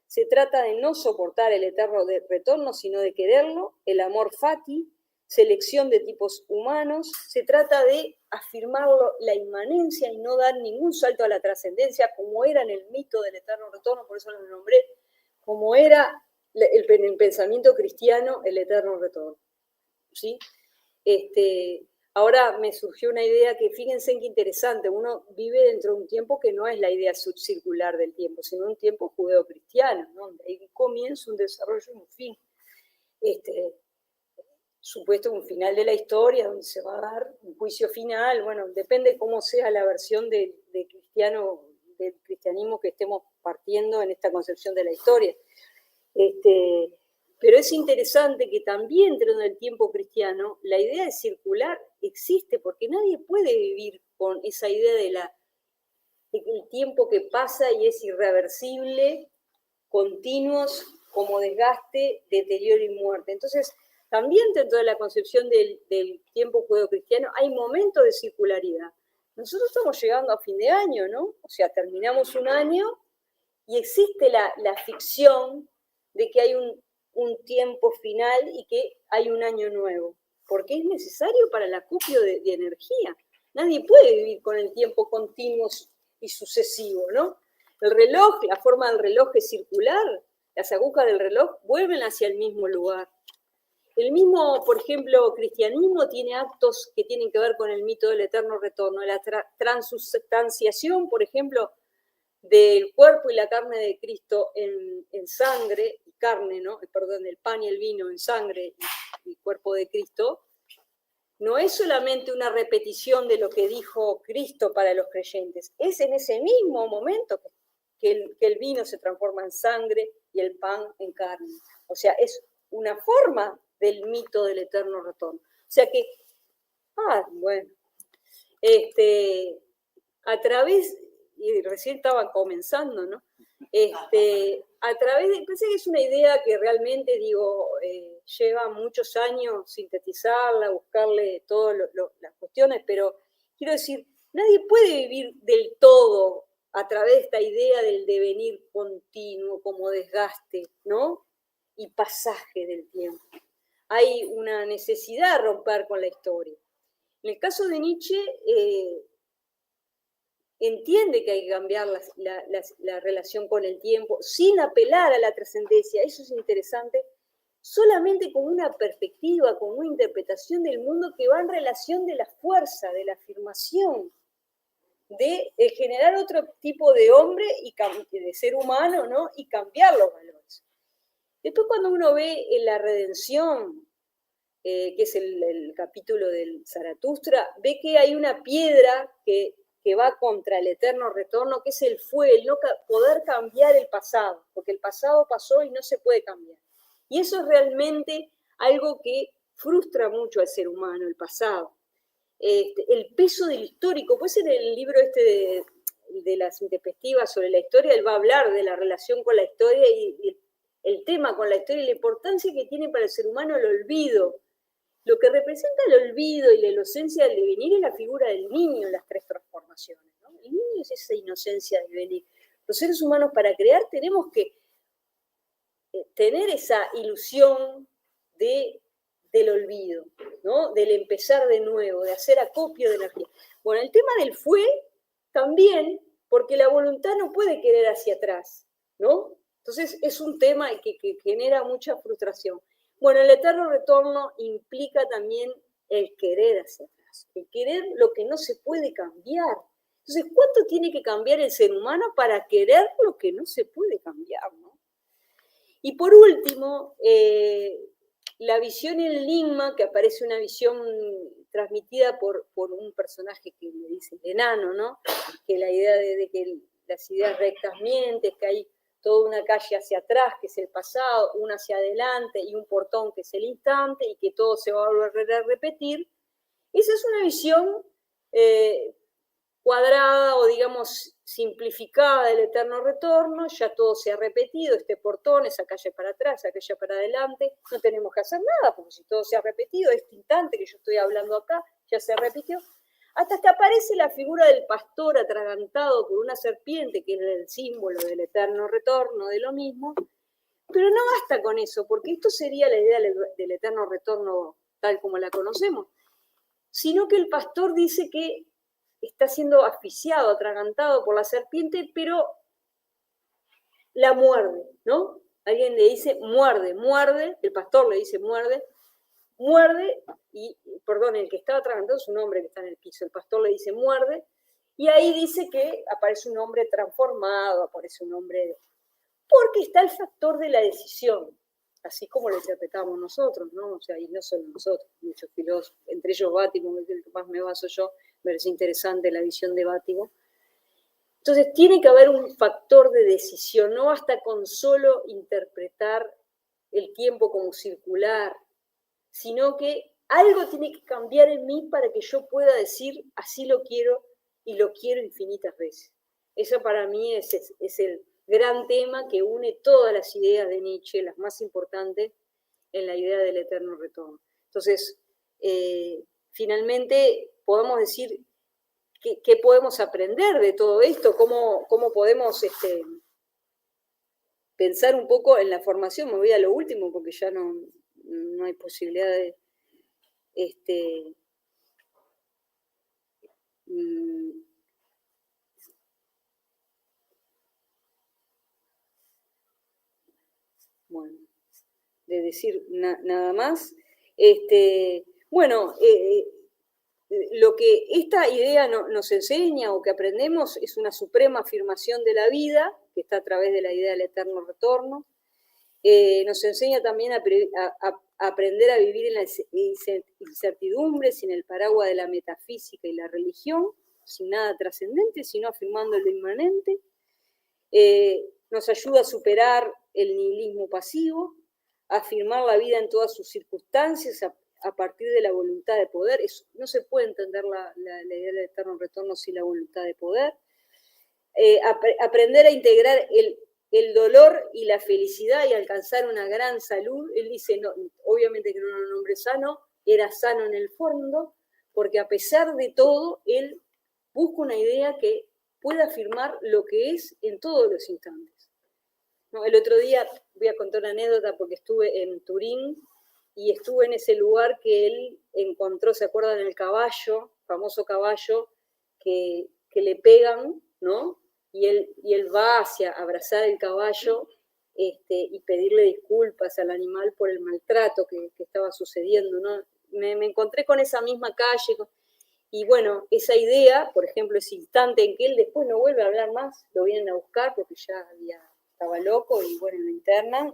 Se trata de no soportar el eterno retorno, sino de quererlo, el amor fati, selección de tipos humanos. Se trata de afirmar la inmanencia y no dar ningún salto a la trascendencia, como era en el mito del eterno retorno, por eso lo nombré, como era el pensamiento cristiano, el eterno retorno. ¿Sí? Ahora me surgió una idea que, fíjense en qué interesante, uno vive dentro de un tiempo que no es la idea circular del tiempo, sino un tiempo judeocristiano, ¿no? Ahí comienza un desarrollo y un fin. Supuesto un final de la historia, donde se va a dar un juicio final, bueno, depende cómo sea la versión del cristianismo que estemos partiendo en esta concepción de la historia. Pero es interesante que también dentro del tiempo cristiano la idea de circular existe, porque nadie puede vivir con esa idea de que el tiempo que pasa y es irreversible, continuos como desgaste, deterioro y muerte. Entonces, también dentro de la concepción del tiempo judeocristiano hay momentos de circularidad. Nosotros estamos llegando a fin de año, ¿no? O sea, terminamos un año y existe la ficción de que hay un tiempo final y que hay un año nuevo, porque es necesario para el acopio de energía. Nadie puede vivir con el tiempo continuo y sucesivo, ¿no? El reloj, la forma del reloj es circular, las agujas del reloj vuelven hacia el mismo lugar. El mismo, por ejemplo, cristianismo tiene actos que tienen que ver con el mito del eterno retorno, la transustanciación, por ejemplo, del cuerpo y la carne de Cristo en sangre y carne, ¿no? Perdón, el pan y el vino en sangre y cuerpo de Cristo, no es solamente una repetición de lo que dijo Cristo para los creyentes, es en ese mismo momento que el vino se transforma en sangre y el pan en carne. O sea, es una forma del mito del eterno retorno. O sea que, bueno, a través, y recién estaba comenzando, ¿no? A través de, pensé que es una idea que realmente, digo, lleva muchos años sintetizarla, buscarle todas las cuestiones, pero quiero decir, nadie puede vivir del todo a través de esta idea del devenir continuo como desgaste, ¿no? Y pasaje del tiempo. Hay una necesidad de romper con la historia. En el caso de Nietzsche, entiende que hay que cambiar la relación con el tiempo sin apelar a la trascendencia, eso es interesante, solamente con una perspectiva, con una interpretación del mundo que va en relación de la fuerza, de la afirmación, de generar otro tipo de hombre y de ser humano, ¿no? Y cambiar los valores. Después cuando uno ve en la redención, que es el capítulo del Zaratustra, ve que hay una piedra que va contra el eterno retorno, que es el no poder cambiar el pasado, porque el pasado pasó y no se puede cambiar. Y eso es realmente algo que frustra mucho al ser humano, el pasado. El peso del histórico, pues en el libro de las introspectivas sobre la historia, él va a hablar de la relación con la historia y el tema con la historia y la importancia que tiene para el ser humano el olvido. Lo que representa el olvido y la inocencia del devenir es la figura del niño en las tres transformaciones, ¿no? El niño es esa inocencia del devenir. Los seres humanos para crear tenemos que tener esa ilusión del olvido, ¿no? Del empezar de nuevo, de hacer acopio de energía. Bueno, el tema del fue también, porque la voluntad no puede querer hacia atrás, ¿no? Entonces es un tema que genera mucha frustración. Bueno, el eterno retorno implica también el querer hacia atrás, el querer lo que no se puede cambiar. Entonces, ¿cuánto tiene que cambiar el ser humano para querer lo que no se puede cambiar, ¿no? Y por último, la visión en el enigma, que aparece una visión transmitida por un personaje que le dice el enano, ¿no? Que la idea de que las ideas rectas mienten, que hay toda una calle hacia atrás, que es el pasado, una hacia adelante y un portón, que es el instante, y que todo se va a volver a repetir. Esa es una visión cuadrada o, digamos, simplificada del eterno retorno. Ya todo se ha repetido, este portón, esa calle para atrás, esa calle para adelante, no tenemos que hacer nada, porque si todo se ha repetido, este instante que yo estoy hablando acá, ya se repitió. Hasta que aparece la figura del pastor atragantado por una serpiente, que es el símbolo del eterno retorno, de lo mismo. Pero no basta con eso, porque esto sería la idea del eterno retorno tal como la conocemos, sino que el pastor dice que está siendo asfixiado, atragantado por la serpiente, pero la muerde, ¿no? Alguien le dice muerde, muerde, el pastor le dice muerde, y, perdón, el que estaba atragantado es un hombre que está en el piso, el pastor le dice muerde, y ahí dice que aparece un hombre transformado, aparece un hombre, porque está el factor de la decisión, así como lo interpretamos nosotros, ¿no? O sea, y no solo nosotros, muchos filósofos, entre ellos Bátimo, que es el que más me baso yo, me parece interesante la visión de Bátimo. Entonces, tiene que haber un factor de decisión, no basta con solo interpretar el tiempo como circular, sino que algo tiene que cambiar en mí para que yo pueda decir, así lo quiero, y lo quiero infinitas veces. Eso para mí es el gran tema que une todas las ideas de Nietzsche, las más importantes, en la idea del eterno retorno. Entonces, finalmente podemos decir qué podemos aprender de todo esto, cómo podemos pensar un poco en la formación. Me voy a lo último porque ya no hay posibilidad de... bueno, de decir nada más. Bueno, lo que esta idea nos enseña o que aprendemos es una suprema afirmación de la vida, que está a través de la idea del eterno retorno. Nos enseña también a aprender a vivir en la incertidumbre, sin el paraguas de la metafísica y la religión, sin nada trascendente, sino afirmando lo inmanente. Nos ayuda a superar el nihilismo pasivo, a afirmar la vida en todas sus circunstancias, a partir de la voluntad de poder. No se puede entender la idea del eterno retorno sin la voluntad de poder. Aprender a integrar el dolor y la felicidad y alcanzar una gran salud. Él dice, no, obviamente que no era un hombre sano, era sano en el fondo, porque a pesar de todo, él busca una idea que pueda afirmar lo que es en todos los instantes. ¿No? El otro día, voy a contar una anécdota porque estuve en Turín y estuve en ese lugar que él encontró, ¿se acuerdan? El caballo, famoso caballo, que le pegan, ¿no? Y él va hacia abrazar el caballo y pedirle disculpas al animal por el maltrato que estaba sucediendo, ¿no? Me encontré con esa misma calle, y bueno, esa idea, por ejemplo, ese instante en que él después no vuelve a hablar más, lo vienen a buscar porque ya estaba loco, y bueno, lo internan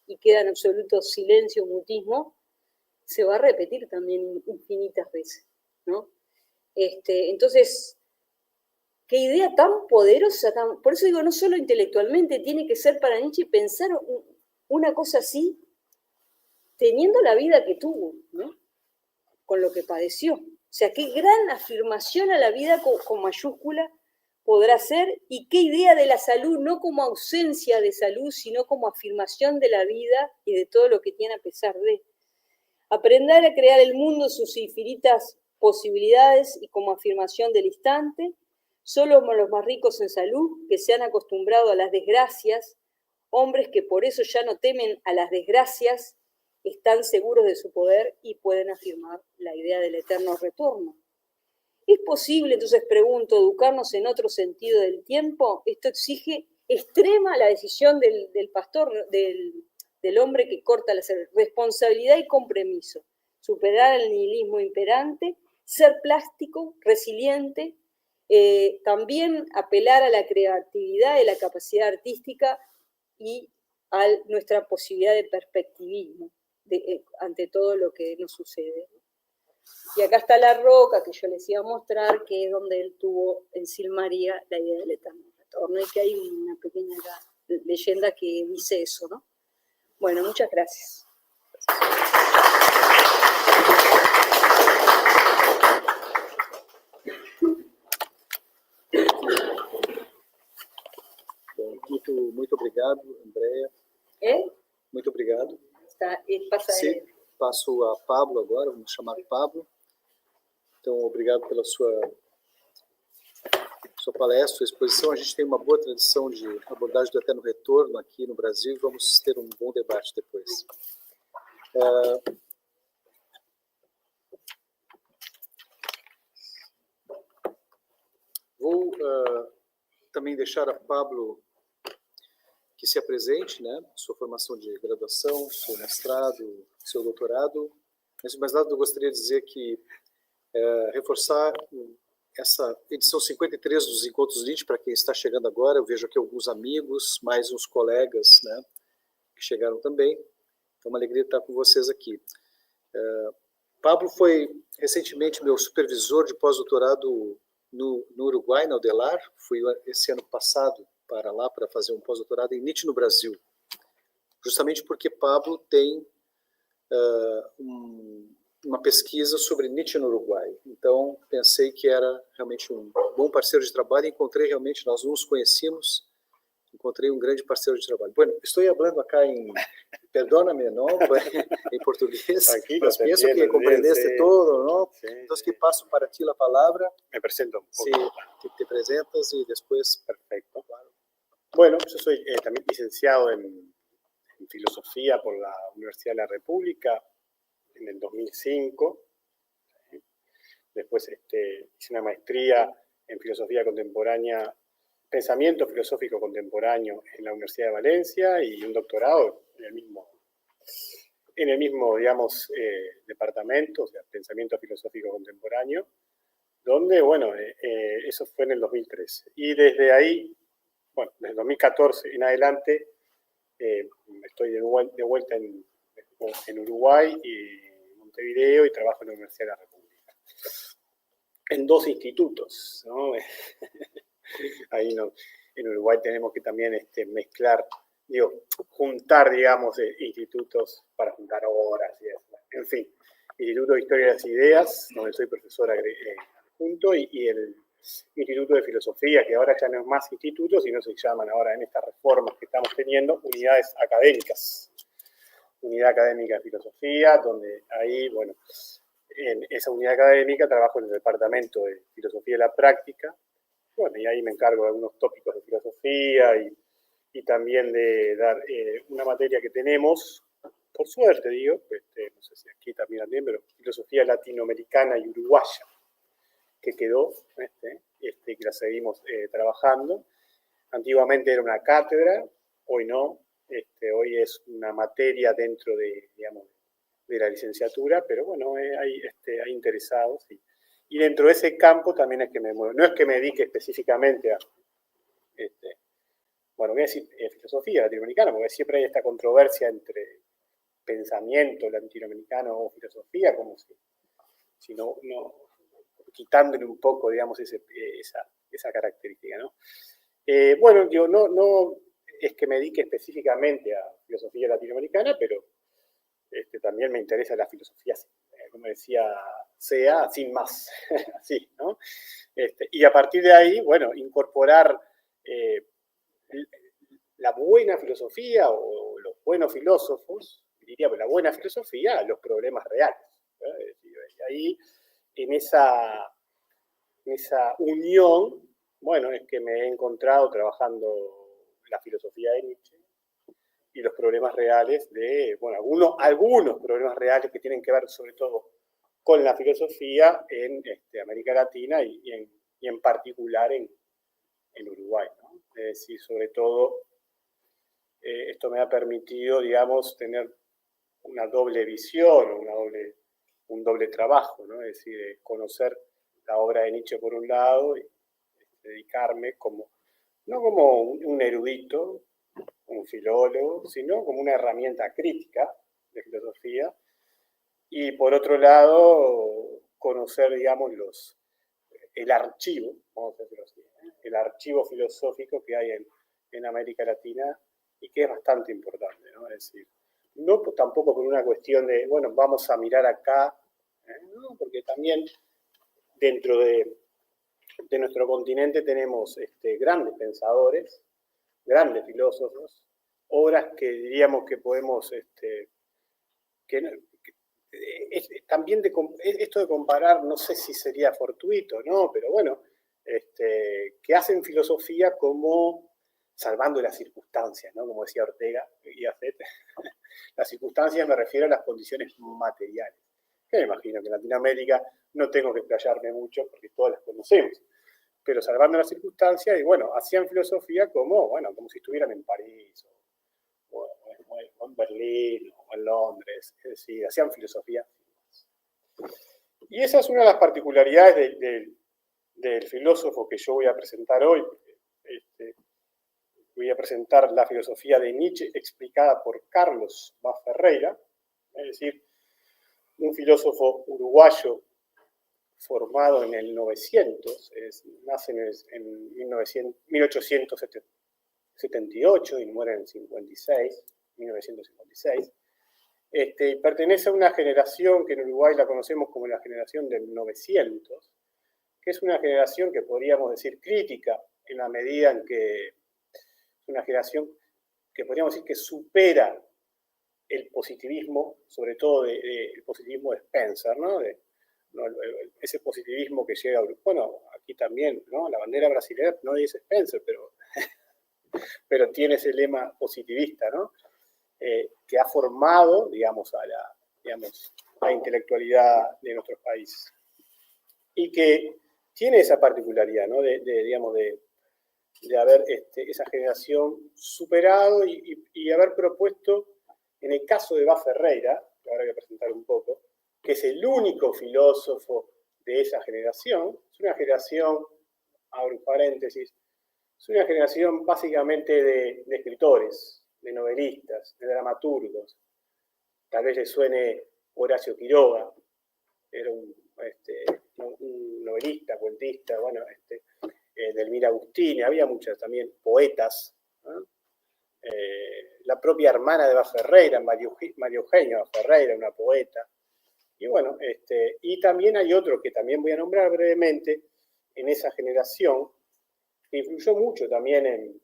y queda en absoluto silencio, mutismo, se va a repetir también infinitas veces, ¿no? Entonces, qué idea tan poderosa, por eso digo, no solo intelectualmente, tiene que ser para Nietzsche pensar una cosa así, teniendo la vida que tuvo, ¿no? Con lo que padeció. O sea, qué gran afirmación a la vida con mayúscula podrá ser, y qué idea de la salud, no como ausencia de salud, sino como afirmación de la vida y de todo lo que tiene a pesar de. Aprender a crear el mundo, sus infinitas posibilidades y como afirmación del instante. Solo los más ricos en salud, que se han acostumbrado a las desgracias, hombres que por eso ya no temen a las desgracias, están seguros de su poder y pueden afirmar la idea del eterno retorno. ¿Es posible, entonces pregunto, educarnos en otro sentido del tiempo? Esto exige extrema la decisión del pastor, del hombre que corta la responsabilidad y compromiso, superar el nihilismo imperante, ser plástico, resiliente, también apelar a la creatividad y la capacidad artística y a nuestra posibilidad de perspectivismo ante todo lo que nos sucede. Y acá está la roca que yo les iba a mostrar, que es donde él tuvo en Silmaría la idea del eterno retorno, y que hay una pequeña acá leyenda que dice eso, ¿no? Bueno, muchas gracias. Muito obrigado, Andréia. Muito obrigado. Passa Sim, passo a Pablo agora, vamos chamar Pablo. Então, obrigado pela sua palestra, sua exposição. A gente tem uma boa tradição de abordagem do eterno retorno aqui no Brasil e vamos ter um bom debate depois. Vou também deixar a Pablo que se apresente, né? Sua formação de graduação, seu mestrado, seu doutorado. Antes de mais nada, eu gostaria de dizer que reforçar essa edição 53 dos Encontros Nietzsche, para quem está chegando agora, eu vejo aqui alguns amigos, mais uns colegas, né, que chegaram também. É uma alegria estar com vocês aqui. Pablo foi recentemente meu supervisor de pós-doutorado no Uruguai, na UDELAR. Fui esse ano passado para lá para fazer um pós-doutorado em Nietzsche no Brasil. Justamente porque Pablo tem uma pesquisa sobre Nietzsche no Uruguai. Então, pensei que era realmente um bom parceiro de trabalho e encontrei realmente, nós não nos conhecíamos, encontrei um grande parceiro de trabalho. Bueno, estou falando acá em, perdóname, ¿no? Em português, mas penso que compreendeste todo, ¿no? Sí, Entonces, que paso para ti la palabra. Me presento un poco. Sí, te presentas y después... Perfecto. Bueno, yo soy también licenciado en Filosofía por la Universidad de la República en el 2005. Después hice una maestría en Filosofía Contemporánea, Pensamiento Filosófico Contemporáneo en la Universidad de Valencia y un doctorado en el mismo digamos, departamento, o sea, Pensamiento Filosófico Contemporáneo, donde, bueno, eso fue en el 2013. Y desde ahí, bueno, desde 2014 en adelante, estoy de vuelta en Uruguay y Montevideo y trabajo en la Universidad de la República. En 2 institutos, ¿no? Ahí no, en Uruguay tenemos que también mezclar, juntar, digamos, institutos para juntar horas y eso. En fin, Instituto de Historia de las Ideas, donde soy profesor adjunto, y el Instituto de Filosofía, que ahora ya no es más instituto, sino se llaman ahora en estas reformas que estamos teniendo unidades académicas. Unidad académica de filosofía, donde ahí, bueno, en esa unidad académica trabajo en el departamento de filosofía de la práctica, bueno, y ahí me encargo de algunos tópicos de filosofía y también de dar una materia que tenemos, por suerte digo, no sé si aquí también, pero filosofía latinoamericana y uruguaya, que quedó, que la seguimos trabajando. Antiguamente era una cátedra, hoy no. Hoy es una materia dentro de, digamos, de la licenciatura, pero bueno, hay interesados. Y dentro de ese campo también es que me muevo. No es que me dedique específicamente a, bueno, voy a decir filosofía latinoamericana, porque siempre hay esta controversia entre pensamiento latinoamericano o filosofía, como si no quitándole un poco, digamos, esa característica, ¿no? Bueno, yo no es que me dedique específicamente a filosofía latinoamericana, pero también me interesa la filosofía, como decía Sea, sin más, así, ¿no? Y a partir de ahí, bueno, incorporar la buena filosofía o los buenos filósofos, diría, la buena filosofía a los problemas reales, ¿no? Y ahí, en esa unión, bueno, es que me he encontrado trabajando la filosofía de Nietzsche y los problemas reales de, bueno, algunos problemas reales que tienen que ver sobre todo con la filosofía en América Latina y en particular en Uruguay, ¿no? Es decir, sobre todo, esto me ha permitido, digamos, tener una doble visión, un doble trabajo, ¿no? Es decir, conocer la obra de Nietzsche por un lado y dedicarme no como un erudito, un filólogo, sino como una herramienta crítica de filosofía, y por otro lado conocer, digamos, el archivo, vamos a decirlo así, el archivo filosófico que hay en América Latina y que es bastante importante, ¿no? Es decir, no tampoco por una cuestión de, bueno, vamos a mirar acá, ¿no? Porque también dentro de nuestro continente tenemos grandes pensadores, grandes filósofos, obras que diríamos que podemos, también esto de comparar, no sé si sería fortuito, ¿no? Pero bueno, que hacen filosofía como salvando las circunstancias, ¿no? Como decía Ortega y Gasset, las circunstancias me refiero a las condiciones materiales. Que me imagino que en Latinoamérica no tengo que explayarme mucho porque todas las conocemos, pero salvando las circunstancias, y bueno, hacían filosofía como si estuvieran en París, o en Berlín, o en Londres, es decir, hacían filosofía. Y esa es una de las particularidades del filósofo que yo voy a presentar hoy. Voy a presentar la filosofía de Nietzsche explicada por Carlos Vaz Ferreira, es decir, un filósofo uruguayo formado en el 900, nace en 1878 y muere en 1956. Pertenece a una generación que en Uruguay la conocemos como la generación del 900, que es una generación que podríamos decir crítica en la medida en que es una generación que podríamos decir que supera el positivismo, sobre todo el positivismo de Spencer, ¿no? Ese positivismo que llega a Uruguay. Bueno, aquí también, ¿no? La bandera brasileña no dice Spencer, pero tiene ese lema positivista, ¿no? Que ha formado, digamos, a la intelectualidad de nuestros países. Y que tiene esa particularidad, ¿no? De haber esa generación superado y haber propuesto, en el caso de Vaz Ferreira, que ahora voy a presentar un poco, que es el único filósofo de esa generación, es una generación, abro un paréntesis, es una generación básicamente de escritores, de novelistas, de dramaturgos. Tal vez les suene Horacio Quiroga, era un novelista, cuentista, bueno, Delmira Agustini, había muchas también poetas, ¿no? La propia hermana de Vaz Ferreira, María Eugenia Vaz Ferreira, una poeta. Y bueno, y también hay otro que también voy a nombrar brevemente en esa generación, que influyó mucho también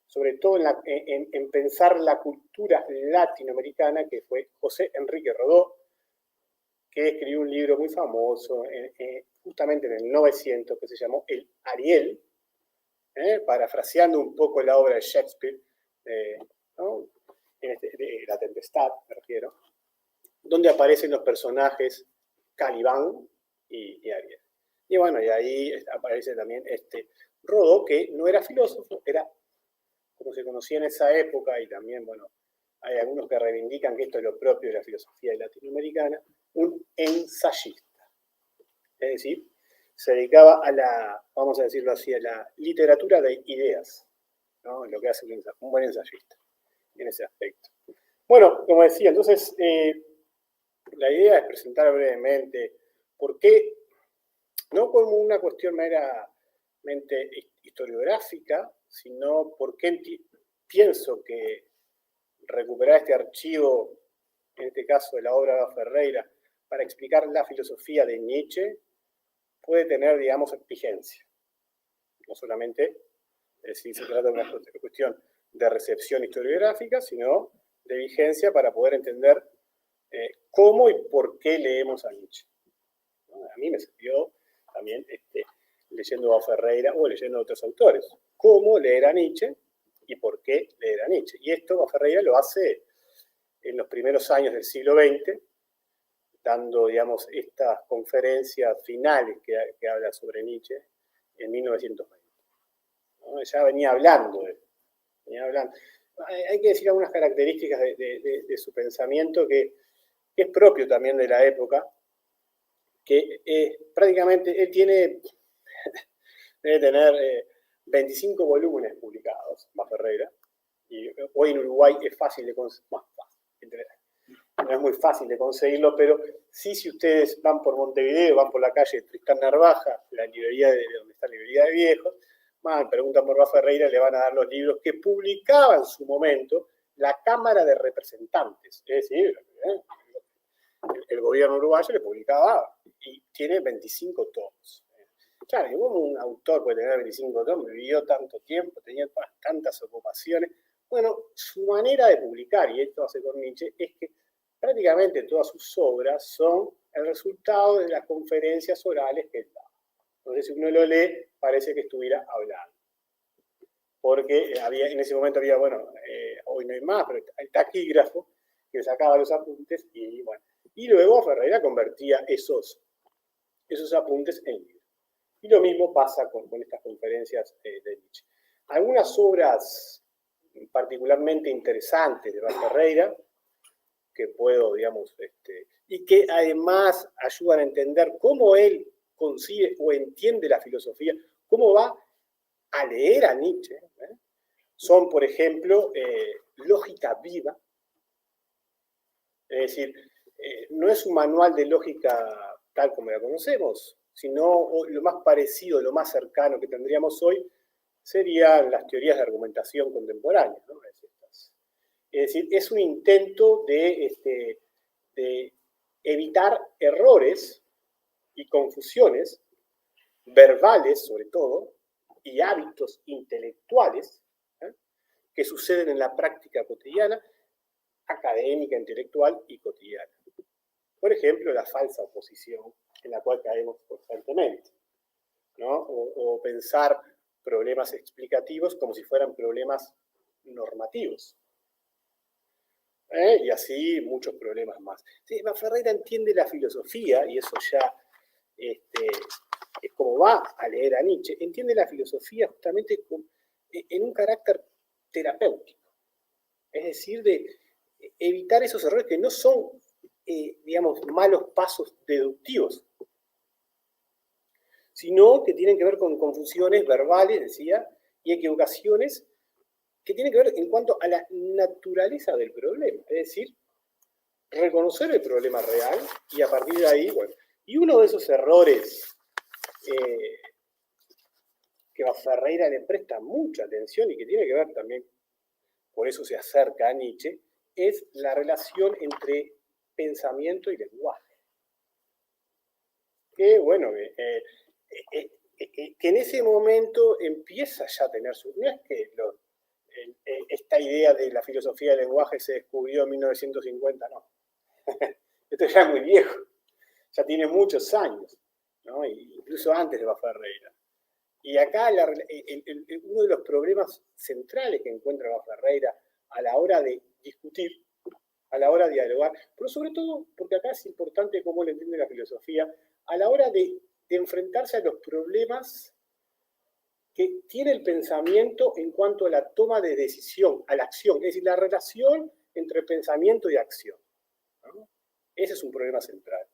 sobre todo en pensar la cultura latinoamericana, que fue José Enrique Rodó, que escribió un libro muy famoso justamente en el 900, que se llamó El Ariel, parafraseando un poco la obra de Shakespeare, ¿no? De La Tempestad, me refiero, donde aparecen los personajes Calibán y Ariel. Y bueno, y ahí aparece también Rodó, que no era filósofo, era, como se conocía en esa época, y también, bueno, hay algunos que reivindican que esto es lo propio de la filosofía latinoamericana, un ensayista. Es decir, se dedicaba a vamos a decirlo así, a la literatura de ideas, ¿no? Lo que hace un buen ensayista en ese aspecto. Bueno, como decía, entonces, la idea es presentar brevemente por qué, no como una cuestión meramente historiográfica, sino por qué pienso que recuperar este archivo, en este caso de la obra de Vaz Ferreira, para explicar la filosofía de Nietzsche, puede tener, digamos, vigencia. No solamente si se trata de una cuestión de recepción historiográfica, sino de vigencia para poder entender cómo y por qué leemos a Nietzsche. ¿No? A mí me sirvió también leyendo a Ferreira o leyendo a otros autores. Cómo leer a Nietzsche y por qué leer a Nietzsche. Y esto Ferreira lo hace en los primeros años del siglo XX, dando, digamos, estas conferencias finales que habla sobre Nietzsche en 1920. ¿No? Ya venía hablando. Hay que decir algunas características de su pensamiento que es propio también de la época, que prácticamente él debe tener 25 volúmenes publicados, Vaz Ferreira, y hoy en Uruguay es fácil de conseguir, no es muy fácil de conseguirlo, pero sí, si ustedes van por Montevideo, van por la calle Tristán Narvaja, la librería donde está la librería de viejos, más, preguntan por Rafa Ferreira, le van a dar los libros que publicaba en su momento la Cámara de Representantes. Es decir, el gobierno uruguayo le publicaba y tiene 25 tomos. Claro, y como un autor puede tener 25 tomos, vivió tanto tiempo, tenía tantas ocupaciones. Bueno, su manera de publicar, y esto hace con Nietzsche, es que prácticamente todas sus obras son el resultado de las conferencias orales que él da. Entonces, si uno lo lee, parece que estuviera hablando. Porque en ese momento había, bueno, hoy no hay más, pero el taquígrafo que sacaba los apuntes y, bueno, y luego Ferreira convertía esos apuntes en libros. Y lo mismo pasa con estas conferencias de Nietzsche. Algunas obras particularmente interesantes de Ferreira, que puedo, digamos, y que además ayudan a entender cómo él concibe o entiende la filosofía, cómo va a leer a Nietzsche, son, por ejemplo, Lógica Viva, es decir, no es un manual de lógica tal como la conocemos, sino lo más parecido, lo más cercano que tendríamos hoy serían las teorías de argumentación contemporánea, ¿no? Es decir, es un intento de evitar errores y confusiones verbales, sobre todo, y hábitos intelectuales que suceden en la práctica cotidiana, académica, intelectual y cotidiana. Por ejemplo, la falsa oposición en la cual caemos constantemente, ¿no? O pensar problemas explicativos como si fueran problemas normativos. Y así muchos problemas más. Sí, Ferreira entiende la filosofía, y eso ya es como va a leer a Nietzsche, entiende la filosofía justamente en un carácter terapéutico. Es decir, de evitar esos errores que no son, digamos, malos pasos deductivos, sino que tienen que ver con confusiones verbales, decía, y equivocaciones que tienen que ver en cuanto a la naturaleza del problema. Es decir, reconocer el problema real y a partir de ahí, bueno, y uno de esos errores que a Ferreira le presta mucha atención y que tiene que ver también, por eso se acerca a Nietzsche, es la relación entre pensamiento y lenguaje. Que, bueno, que en ese momento empieza ya a tener su... No es que esta idea de la filosofía del lenguaje se descubrió en 1950, no. Esto ya es muy viejo, ya tiene muchos años, ¿no? Incluso antes de Ferreira. Y acá uno de los problemas centrales que encuentra Ferreira a la hora de discutir, a la hora de dialogar, pero sobre todo porque acá es importante cómo le entiende la filosofía, a la hora de enfrentarse a los problemas que tiene el pensamiento en cuanto a la toma de decisión, a la acción, es decir, la relación entre pensamiento y acción, ¿no? Ese es un problema central.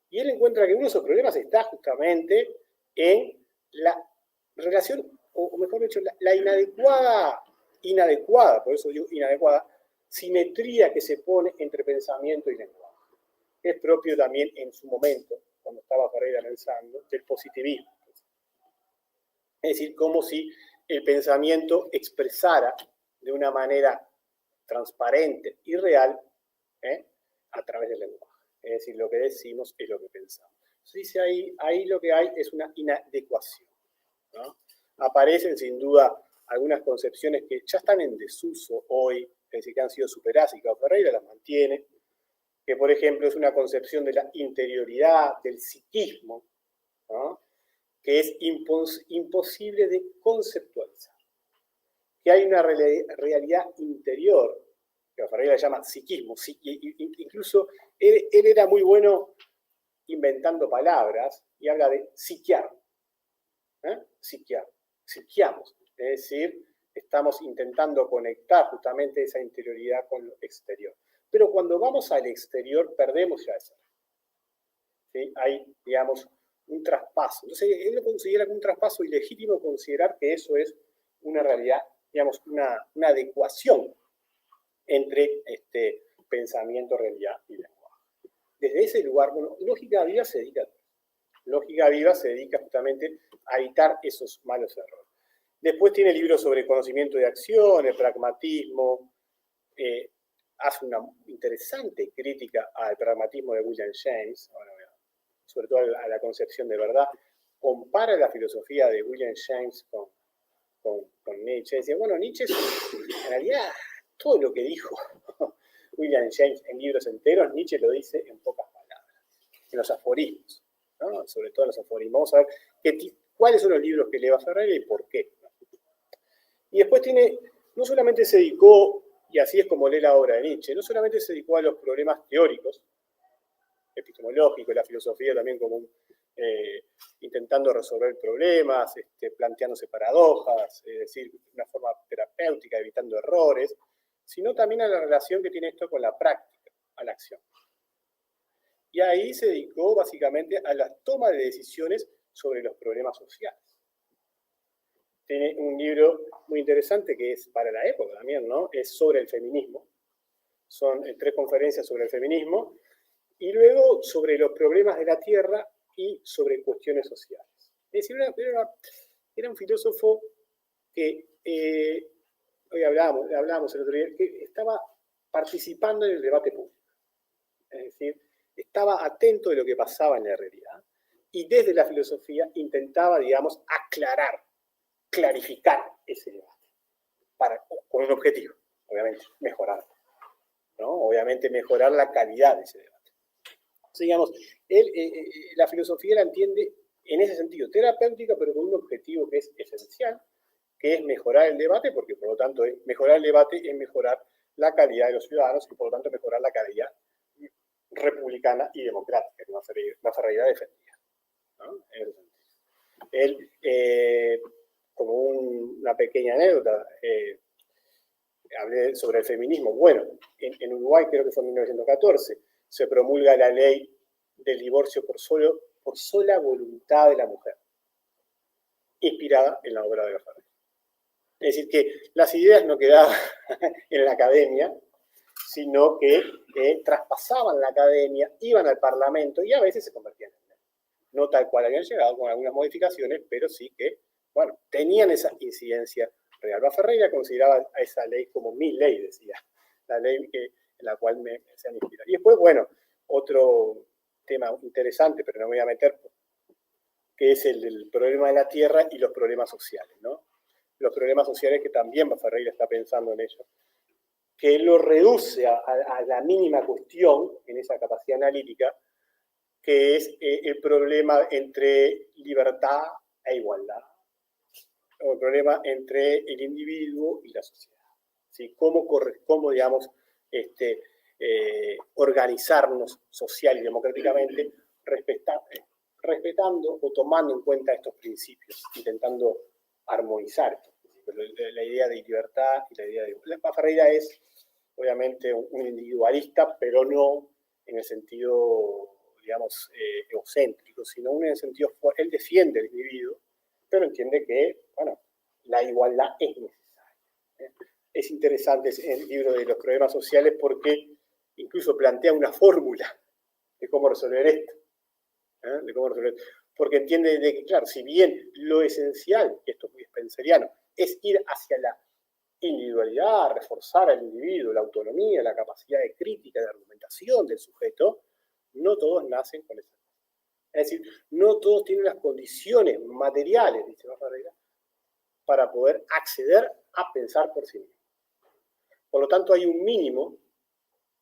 Y él encuentra que uno de esos problemas está justamente en la relación, o mejor dicho, la inadecuada, por eso digo inadecuada, simetría que se pone entre pensamiento y lenguaje. Es propio también en su momento, cuando estaba Ferreira pensando, del positivismo. Es decir, como si el pensamiento expresara de una manera transparente y real a través del lenguaje. Es decir, lo que decimos es lo que pensamos. Entonces dice ahí lo que hay es una inadecuación, ¿no? Aparecen sin duda algunas concepciones que ya están en desuso hoy, es decir, que han sido superadas y que Ferreira las mantiene, que por ejemplo es una concepción de la interioridad, del psiquismo, ¿no? Que es imposible de conceptualizar, que hay una realidad interior, que Ferreira llama psiquismo, incluso él era muy bueno inventando palabras y habla de psiquiar, psiquiamos, es decir, estamos intentando conectar justamente esa interioridad con lo exterior. Pero cuando vamos al exterior perdemos ya eso. ¿Sí? Hay, digamos, un traspaso. Entonces, él lo considera como un traspaso ilegítimo considerar que eso es una realidad, digamos, una adecuación entre pensamiento, realidad y lenguaje. Desde ese lugar, bueno, Lógica Viva se dedica justamente a evitar esos malos errores. Después tiene libros sobre conocimiento de acción, el pragmatismo, hace una interesante crítica al pragmatismo de William James, sobre todo a la concepción de verdad. Compara la filosofía de William James con Nietzsche. Decía, bueno, Nietzsche, en realidad, todo lo que dijo William James en libros enteros, Nietzsche lo dice en pocas palabras, en los aforismos, ¿no? Sobre todo en los aforismos. Vamos a ver cuáles son los libros que leva Ferreira y por qué. Y después no solamente se dedicó, y así es como lee la obra de Nietzsche, no solamente se dedicó a los problemas teóricos, epistemológicos, la filosofía también como intentando resolver problemas, planteándose paradojas, es decir, una forma terapéutica, evitando errores, sino también a la relación que tiene esto con la práctica, a la acción. Y ahí se dedicó básicamente a la toma de decisiones sobre los problemas sociales. Tiene un libro muy interesante que es para la época también, ¿no? Es sobre el feminismo. Son 3 conferencias sobre el feminismo y luego sobre los problemas de la tierra y sobre cuestiones sociales. Es decir, era un filósofo que, hoy hablábamos el otro día, que estaba participando en el debate público. Es decir, estaba atento de lo que pasaba en la realidad y desde la filosofía intentaba, digamos, clarificar ese debate, con un objetivo, obviamente, mejorarlo, ¿no? Obviamente mejorar la calidad de ese debate. Entonces, digamos, la filosofía la entiende en ese sentido, terapéutica, pero con un objetivo que es esencial, que es mejorar el debate, porque por lo tanto mejorar el debate es mejorar la calidad de los ciudadanos y por lo tanto mejorar la calidad republicana y democrática que la Ferreira defendía, ¿no? En ese sentido. Él, como una pequeña anécdota, hablé sobre el feminismo. Bueno, en Uruguay, creo que fue en 1914, se promulga la ley del divorcio por sola voluntad de la mujer, inspirada en la obra de la Ferreira. Es decir, que las ideas no quedaban en la academia, sino que traspasaban la academia, iban al Parlamento y a veces se convertían en ley. No tal cual habían llegado, con algunas modificaciones, pero sí que, bueno, tenían esa incidencia real. La Ferreira consideraba a esa ley como mi ley, decía, la ley en la cual se han inspirado. Y después, bueno, otro tema interesante, pero no me voy a meter, que es el del problema de la tierra y los problemas sociales, ¿no? Los problemas sociales que también Ferreira está pensando en ello, que lo reduce a la mínima cuestión en esa capacidad analítica, que es el problema entre libertad e igualdad, o el problema entre el individuo y la sociedad. ¿Sí? ¿Cómo digamos, organizarnos social y democráticamente respetando o tomando en cuenta estos principios, intentando armonizar la idea de libertad y la idea de igualdad. Ferreira es obviamente un individualista, pero no en el sentido, digamos, egocéntrico, sino en el sentido, él defiende al individuo, pero entiende que, bueno, la igualdad es necesaria. Es interesante el libro de los problemas sociales porque incluso plantea una fórmula de cómo resolver esto. De cómo resolver esto. Porque entiende de que, claro, si bien lo esencial, y esto es muy spenceriano, es ir hacia la individualidad, reforzar al individuo, la autonomía, la capacidad de crítica, de argumentación del sujeto, no todos nacen con esa. Es decir, no todos tienen las condiciones materiales, dice Ferreira, para poder acceder a pensar por sí mismo. Por lo tanto, hay un mínimo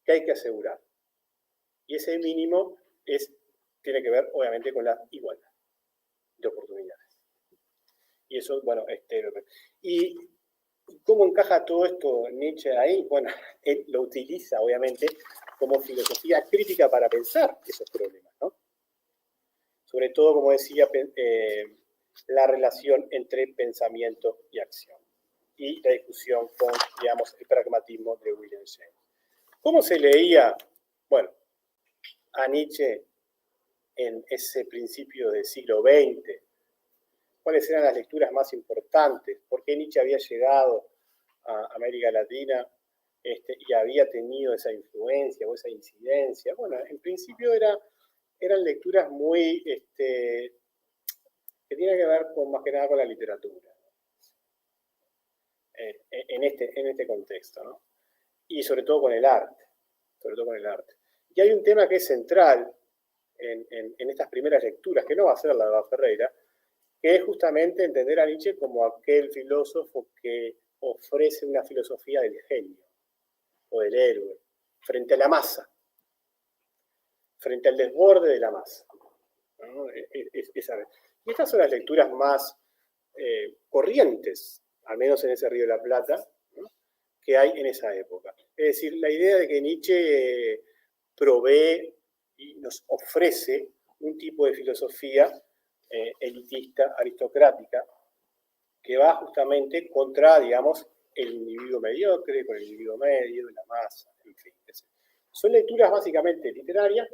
que hay que asegurar. Y ese mínimo tiene que ver, obviamente, con la igualdad de oportunidades. Y eso, bueno, ¿y cómo encaja todo esto Nietzsche ahí? Bueno, él lo utiliza, obviamente, como filosofía crítica para pensar esos problemas, ¿no? Sobre todo, como decía, la relación entre pensamiento y acción. Y la discusión con, digamos, el pragmatismo de William James. ¿Cómo se leía, bueno, a Nietzsche en ese principio del siglo XX? ¿Cuáles eran las lecturas más importantes? ¿Por qué Nietzsche había llegado a América Latina y había tenido esa influencia o esa incidencia? Bueno, en principio eran lecturas muy, que tienen que ver más que nada con la literatura. en este contexto, ¿no? Y sobre todo con el arte, Y hay un tema que es central en estas primeras lecturas, que no va a ser la de Ferreira, que es justamente entender a Nietzsche como aquel filósofo que ofrece una filosofía del genio o del héroe frente a la masa, frente al desborde de la masa, ¿no? Y estas son las lecturas más corrientes, al menos en ese Río de la Plata, ¿no?, que hay en esa época. Es decir, la idea de que Nietzsche provee y nos ofrece un tipo de filosofía elitista, aristocrática, que va justamente contra, digamos, el individuo mediocre, con el individuo medio, la masa, en fin. Son lecturas básicamente literarias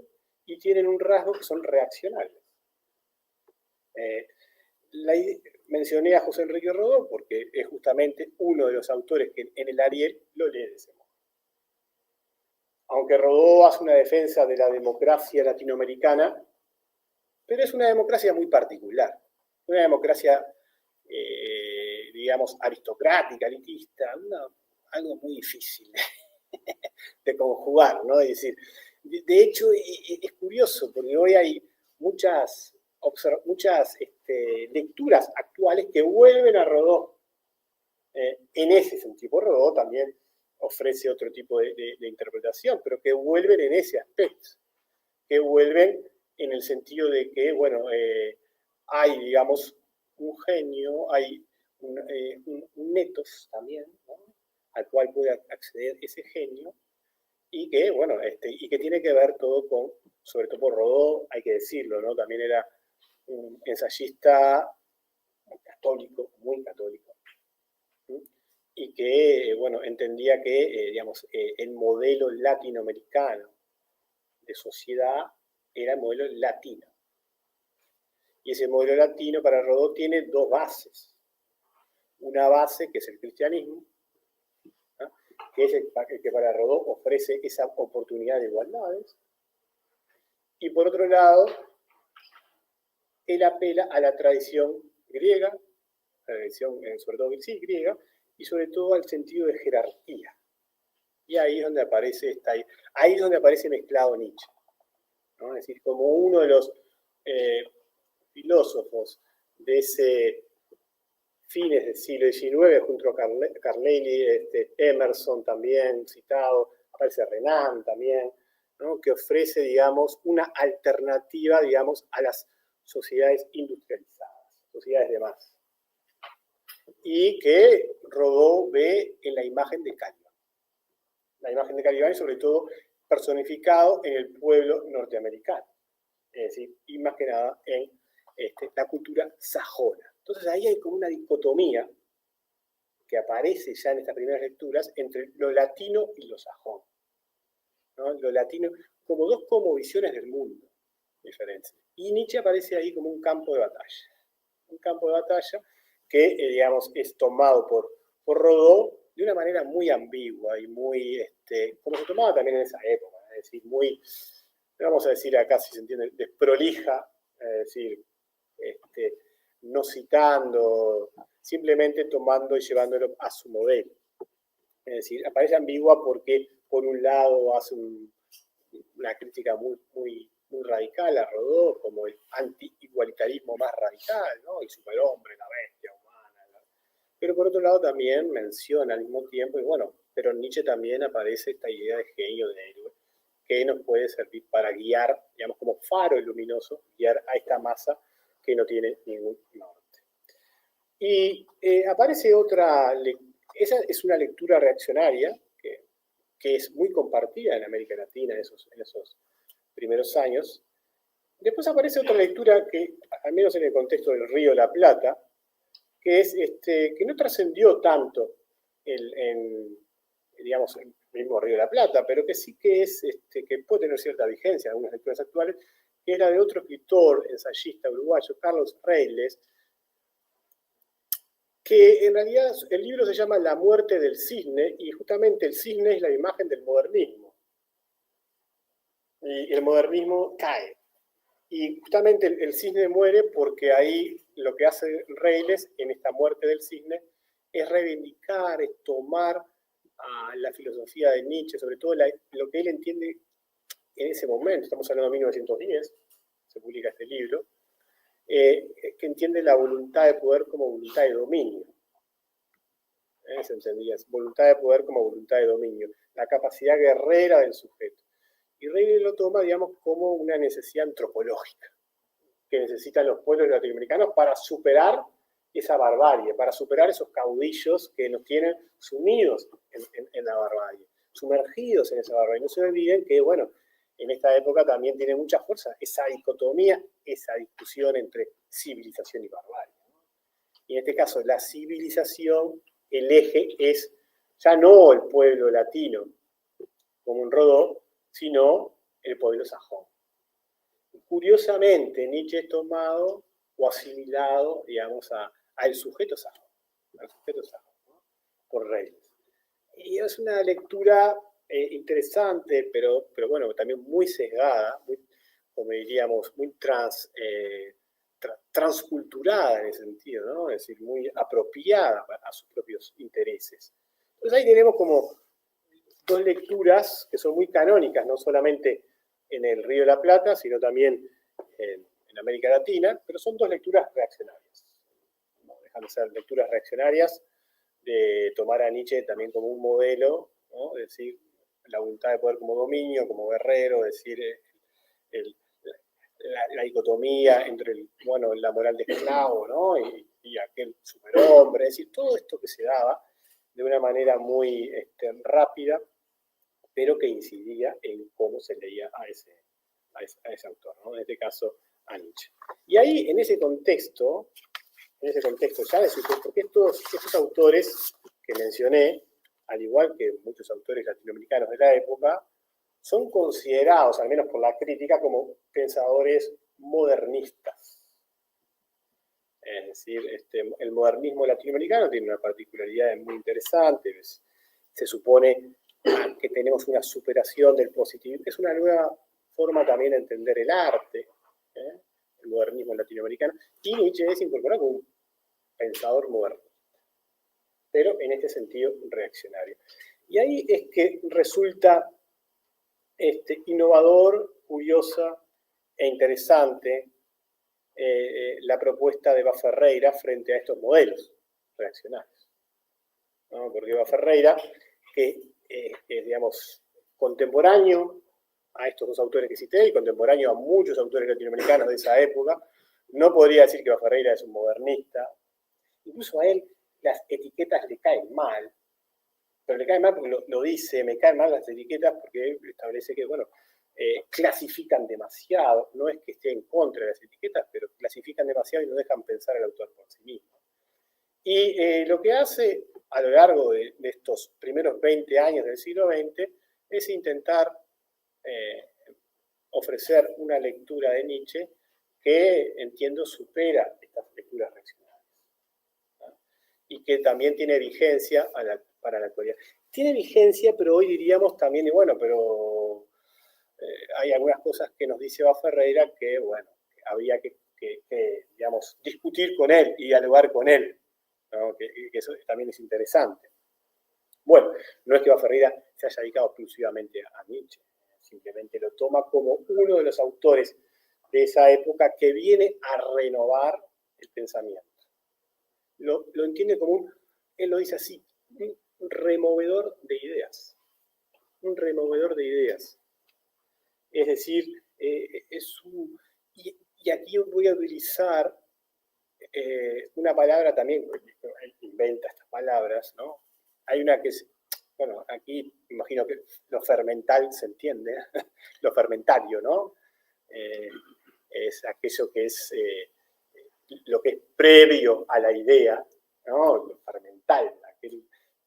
y tienen un rasgo que son reaccionarios. Mencioné a José Enrique Rodó porque es justamente uno de los autores que en el Ariel lo lee de ese modo. Aunque Rodó hace una defensa de la democracia latinoamericana, pero es una democracia muy particular, una democracia, digamos, aristocrática, elitista, algo muy difícil de conjugar, ¿no? Es decir, de hecho, es curioso, porque hoy hay muchas lecturas actuales que vuelven a Rodó en ese sentido. Rodó también ofrece otro tipo de interpretación, pero que vuelven en ese aspecto, que vuelven en el sentido de que, bueno, hay, digamos, un genio, hay un netos también, ¿no?, al cual puede acceder ese genio, y que, bueno, y que tiene que ver todo con, sobre todo por Rodó, hay que decirlo, ¿no?, también era un ensayista muy católico, ¿sí?, y que, bueno, entendía que, digamos, el modelo latinoamericano de sociedad era el modelo latino. Y ese modelo latino para Rodó tiene dos bases. Una base que es el cristianismo, ¿no?, que es el que para Rodó ofrece esa oportunidad de igualdades. Y por otro lado, él apela a la tradición griega, la tradición sobre todo sí, griega, y sobre todo al sentido de jerarquía. Y ahí es donde aparece ahí es donde aparece mezclado Nietzsche, ¿no? Es decir, como uno de los filósofos de ese fines del siglo XIX, junto a Carlyle, Emerson también citado, aparece Renan también, ¿no?, que ofrece, digamos, una alternativa, digamos, a las sociedades industrializadas, sociedades de masa, y que Rodó ve en la imagen de Caliban. La imagen de Caliban es sobre todo personificado en el pueblo norteamericano, es decir, y más que nada en la cultura sajona. Entonces ahí hay como una dicotomía que aparece ya en estas primeras lecturas entre lo latino y lo sajón, ¿no? Lo latino como dos visiones del mundo diferentes. Y Nietzsche aparece ahí como un campo de batalla que, digamos, es tomado por Rodó de una manera muy ambigua y muy, como se tomaba también en esa época, es decir, muy, vamos a decir acá, si se entiende, desprolija, es decir, no citando, simplemente tomando y llevándolo a su modelo. Es decir, aparece ambigua porque, por un lado, hace una crítica muy radical a Rodó, como el anti-igualitarismo más radical, ¿no?, el superhombre, la bestia humana, ¿no? Pero por otro lado también menciona al mismo tiempo, y bueno, pero en Nietzsche también aparece esta idea de genio, de héroe, que nos puede servir para guiar, digamos, como faro luminoso, guiar a esta masa que no tiene ningún norte. Y aparece otra, esa es una lectura reaccionaria que es muy compartida en América Latina en esos primeros años. Después aparece otra lectura que, al menos en el contexto del Río de la Plata, que es que no trascendió tanto digamos, el mismo Río de la Plata, pero que sí que es, que puede tener cierta vigencia en algunas lecturas actuales, que es la de otro escritor, ensayista uruguayo, Carlos Reyles, que en realidad el libro se llama La muerte del cisne, y justamente el cisne es la imagen del modernismo. Y el modernismo cae. Y justamente el cisne muere porque ahí lo que hace Reyles en esta muerte del cisne es reivindicar, es tomar a la filosofía de Nietzsche, sobre todo lo que él entiende en ese momento, estamos hablando de 1910, se publica este libro, que entiende la voluntad de poder como voluntad de dominio. ¿Se entendía? Voluntad de poder como voluntad de dominio, la capacidad guerrera del sujeto. Y Reilly lo toma, digamos, como una necesidad antropológica que necesitan los pueblos latinoamericanos para superar esa barbarie, para superar esos caudillos que nos tienen sumidos en la barbarie, sumergidos en esa barbarie. No se olviden que, bueno, en esta época también tiene mucha fuerza esa dicotomía, esa discusión entre civilización y barbarie. Y en este caso, la civilización, el eje es ya no el pueblo latino, como un Rodó, sino el pueblo sajón. Curiosamente, Nietzsche es tomado o asimilado, digamos, al sujeto sajón, ¿no? Por Reyes. Y es una lectura interesante, pero bueno, también muy sesgada, muy, como diríamos, muy transculturada en ese sentido, ¿no? Es decir, muy apropiada a sus propios intereses. Entonces ahí tenemos como dos lecturas que son muy canónicas, no solamente en el Río de la Plata, sino también en América Latina, pero son dos lecturas reaccionarias. No dejan de ser lecturas reaccionarias, de tomar a Nietzsche también como un modelo, ¿no? Es decir, la voluntad de poder como dominio, como guerrero, es decir, la dicotomía entre la moral de esclavo, ¿no? y aquel superhombre, es decir, todo esto que se daba de una manera muy rápida, pero que incidía en cómo se leía a ese autor, ¿no? En este caso a Nietzsche. Y ahí, en ese contexto ya de su, porque estos autores que mencioné, al igual que muchos autores latinoamericanos de la época, son considerados, al menos por la crítica, como pensadores modernistas. Es decir, el modernismo latinoamericano tiene una particularidad muy interesante. Se supone que tenemos una superación del positivismo. Es una nueva forma también de entender el arte, el modernismo latinoamericano. Y Nietzsche es incorporado como un pensador moderno, pero en este sentido reaccionario. Y ahí es que resulta innovador, curiosa e interesante la propuesta de Baferreira frente a estos modelos reaccionarios, ¿no? Porque Baferreira, que es, digamos, contemporáneo a estos dos autores que cité y contemporáneo a muchos autores latinoamericanos de esa época, no podría decir que Baferreira es un modernista. Incluso a él las etiquetas le caen mal, pero le caen mal porque lo dice, me caen mal las etiquetas porque él establece que, bueno, clasifican demasiado, no es que esté en contra de las etiquetas, pero clasifican demasiado y no dejan pensar al autor por sí mismo. Y lo que hace a lo largo de estos primeros 20 años del siglo XX es intentar ofrecer una lectura de Nietzsche que, entiendo, supera estas lecturas reaccionarias, ¿no? Y que también tiene vigencia para la actualidad. Tiene vigencia, pero hoy diríamos también, bueno, pero hay algunas cosas que nos dice Baferreira que, bueno, había que digamos, discutir con él y dialogar con él, ¿no? Que eso también es interesante. Bueno, no es que Baferreira se haya dedicado exclusivamente a Nietzsche, simplemente lo toma como uno de los autores de esa época que viene a renovar el pensamiento. Lo entiende como él lo dice así, un removedor de ideas. Un removedor de ideas. Es decir, y aquí voy a utilizar una palabra también, él inventa estas palabras, ¿no? Hay una que es, bueno, aquí imagino que lo fermental se entiende, lo fermentario, ¿no? Es aquello que es lo que es previo a la idea, ¿no? Lo fermental,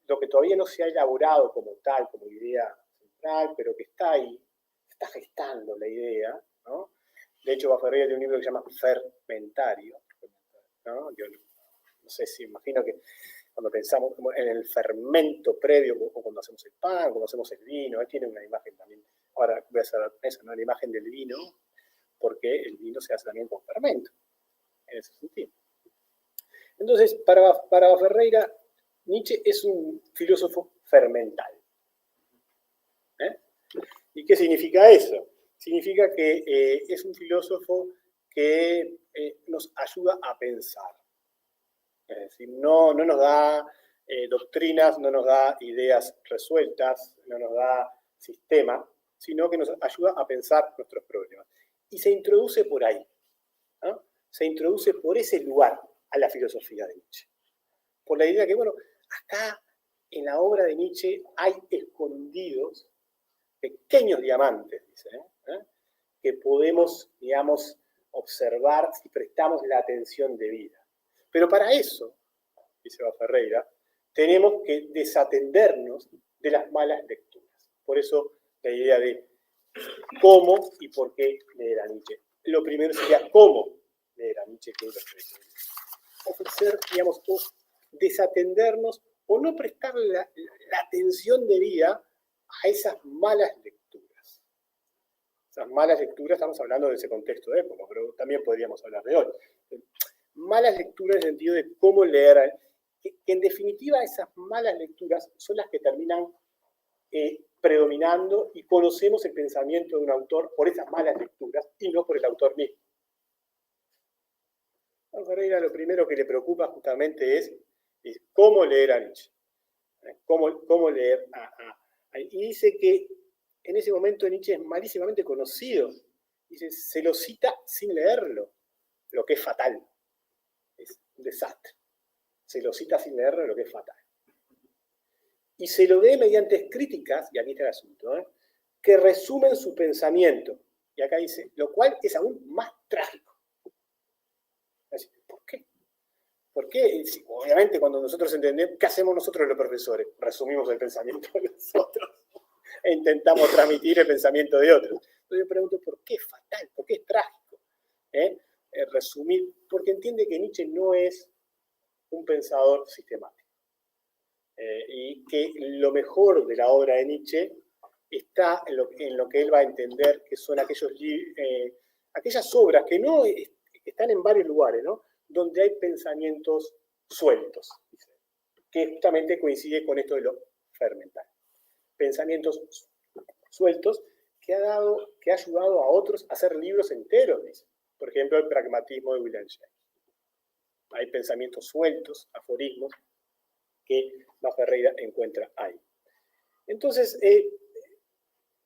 lo que todavía no se ha elaborado como tal, como idea central, pero que está ahí, está gestando la idea, ¿no? De hecho, Baferreira tiene un libro que se llama Fermentario, ¿no? Yo no sé si imagino que cuando pensamos en el fermento previo, o cuando hacemos el pan, cuando hacemos el vino, él tiene una imagen también, ahora voy a hacer eso, ¿no? La imagen del vino, porque el vino se hace también con fermento, en ese sentido. Entonces, para Baferreira, Nietzsche es un filósofo fermental. ¿Y qué significa eso? Significa que es un filósofo que nos ayuda a pensar. Es decir, no nos da doctrinas, no nos da ideas resueltas, no nos da sistema, sino que nos ayuda a pensar nuestros problemas. Y se introduce por ahí, ¿no? Se introduce por ese lugar a la filosofía de Nietzsche. Por la idea que, bueno, acá en la obra de Nietzsche hay escondidos pequeños diamantes, dice, que podemos, digamos, observar si prestamos la atención debida. Pero para eso, dice Ferreira, tenemos que desatendernos de las malas lecturas. Por eso la idea de cómo y por qué leer a Nietzsche. Lo primero sería cómo leer a Nietzsche, que es lo que ofrecer, digamos, o desatendernos o no prestarle la atención debida a esas malas lecturas. Esas malas lecturas, estamos hablando de ese contexto de época, pero también podríamos hablar de hoy. Malas lecturas en el sentido de cómo leer, que en definitiva esas malas lecturas son las que terminan predominando y conocemos el pensamiento de un autor por esas malas lecturas y no por el autor mismo. A Ferreira lo primero que le preocupa justamente es cómo leer a Nietzsche, cómo leer y dice que en ese momento Nietzsche es malísimamente conocido. Dice, se lo cita sin leerlo, lo que es fatal. Es un desastre. Se lo cita sin leerlo, lo que es fatal. Y se lo ve mediante críticas, y aquí está el asunto, que resumen su pensamiento. Y acá dice, lo cual es aún más trágico. ¿Por qué? ¿Por qué? Obviamente cuando nosotros entendemos, ¿qué hacemos nosotros los profesores? Resumimos el pensamiento de nosotros e intentamos transmitir el pensamiento de otros. Entonces yo pregunto, ¿por qué es fatal? ¿Por qué es trágico? Resumir, porque entiende que Nietzsche no es un pensador sistemático. Y que lo mejor de la obra de Nietzsche está en lo que él va a entender, que son aquellas obras que no están en varios lugares, ¿no? Donde hay pensamientos sueltos, que justamente coincide con esto de lo fermental. Pensamientos sueltos que ha ayudado a otros a hacer libros enteros, dice. Por ejemplo, el pragmatismo de William James. Hay pensamientos sueltos, aforismos, que Ferreira encuentra ahí. Entonces,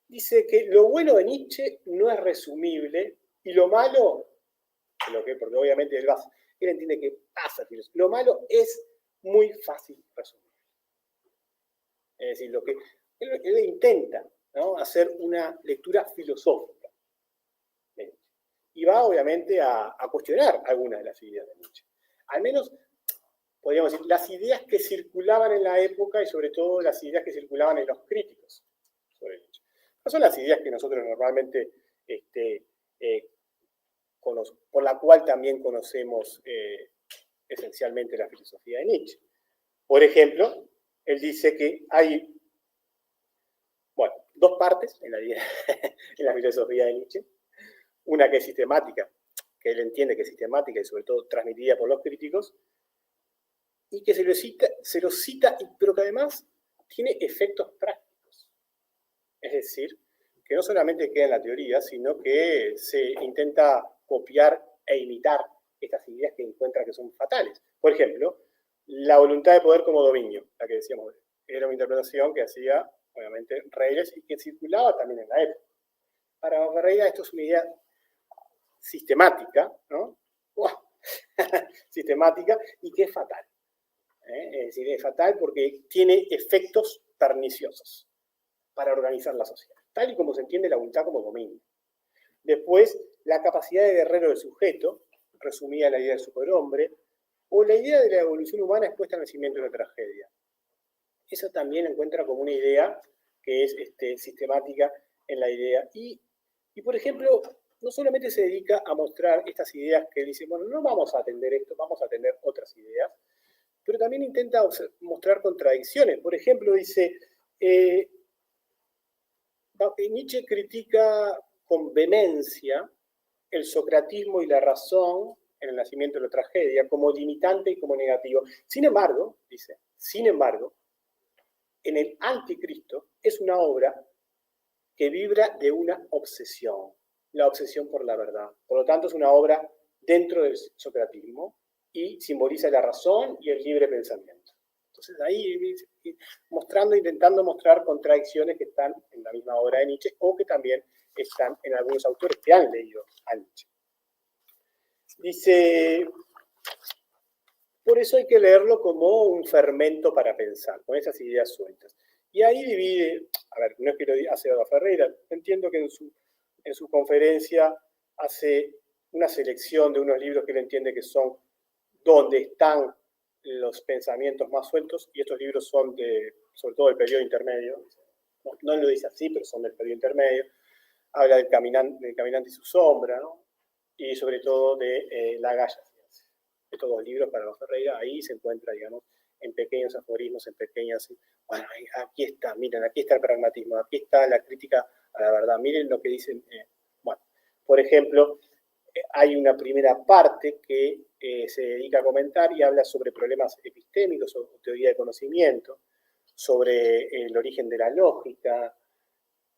dice que lo bueno de Nietzsche no es resumible y lo malo, porque obviamente él entiende que pasa, lo malo es muy fácil resumir. Es decir, lo que él intenta, ¿no? Hacer una lectura filosófica de Nietzsche. Y va obviamente a cuestionar algunas de las ideas de Nietzsche. Al menos podríamos decir, las ideas que circulaban en la época y sobre todo las ideas que circulaban en los críticos sobre Nietzsche. No son las ideas que nosotros normalmente, por la cual también conocemos esencialmente la filosofía de Nietzsche. Por ejemplo, él dice que hay, dos partes en la filosofía de Nietzsche. Una que es sistemática, que él entiende que es sistemática y sobre todo transmitida por los críticos, y que se lo cita, pero que además tiene efectos prácticos. Es decir, que no solamente queda en la teoría, sino que se intenta copiar e imitar estas ideas que encuentra que son fatales. Por ejemplo, la voluntad de poder como dominio, la que decíamos, era una interpretación que hacía, obviamente, Reyes y que circulaba también en la época. Para Ferreira esto es una idea sistemática, ¿no? Sistemática y que es fatal. Es decir, es fatal porque tiene efectos perniciosos para organizar la sociedad, tal y como se entiende la voluntad como dominio. Después, la capacidad de guerrero del sujeto, resumida en la idea del superhombre, o la idea de la evolución humana expuesta al nacimiento de una tragedia. Eso también encuentra como una idea que es sistemática en la idea. Y, por ejemplo, no solamente se dedica a mostrar estas ideas que dice, bueno, no vamos a atender esto, vamos a atender otras ideas, pero también intenta mostrar contradicciones. Por ejemplo, dice, Nietzsche critica con vehemencia el socratismo y la razón en el nacimiento de la tragedia como limitante y como negativo. Sin embargo, dice, Sin embargo, en el Anticristo es una obra que vibra de una obsesión, la obsesión por la verdad. Por lo tanto, es una obra dentro del socratismo y simboliza la razón y el libre pensamiento. Entonces, ahí intentando mostrar contradicciones que están en la misma obra de Nietzsche o que también están en algunos autores que han leído a Nietzsche. Dice, por eso hay que leerlo como un fermento para pensar, con esas ideas sueltas. Y ahí divide, a ver, no es que lo hace Eva Ferreira, entiendo que en su conferencia hace una selección de unos libros que él entiende que son donde están los pensamientos más sueltos, y estos libros son sobre todo del periodo intermedio, no lo dice así, pero son del periodo intermedio, habla del caminante y su sombra, ¿no? Y sobre todo de La Galla. Estos dos libros para Eva Ferreira, ahí se encuentra, digamos, en pequeños aforismos, en pequeñas, bueno, aquí está, miren, aquí está el pragmatismo, aquí está la crítica a la verdad, miren lo que dicen, bueno, por ejemplo, hay una primera parte que se dedica a comentar y habla sobre problemas epistémicos o teoría de conocimiento, sobre el origen de la lógica,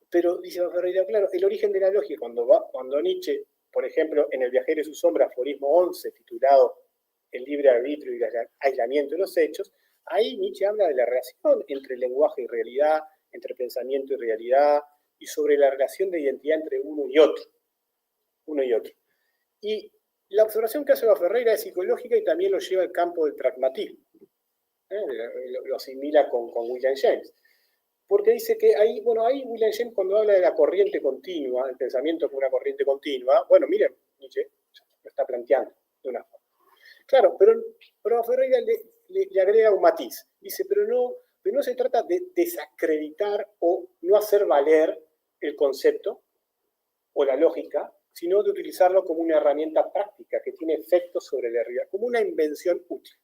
pero dice Ferreira, claro, el origen de la lógica, cuando Nietzsche, por ejemplo, en El viajero y su sombra, aforismo 11, titulado El libre arbitrio y el aislamiento de los hechos, ahí Nietzsche habla de la relación entre lenguaje y realidad, entre pensamiento y realidad, y sobre la relación de identidad entre uno y otro. Y la observación que hace Eva Ferreira es psicológica y también lo lleva al campo del pragmatismo. Lo asimila con William James. Porque dice que ahí William James, cuando habla de la corriente continua, el pensamiento como una corriente continua, bueno, miren, Nietzsche lo está planteando de una forma. Claro, pero Ferreira le agrega un matiz. Dice, pero no se trata de desacreditar o no hacer valer el concepto o la lógica, sino de utilizarlo como una herramienta práctica que tiene efectos sobre la realidad, como una invención útil.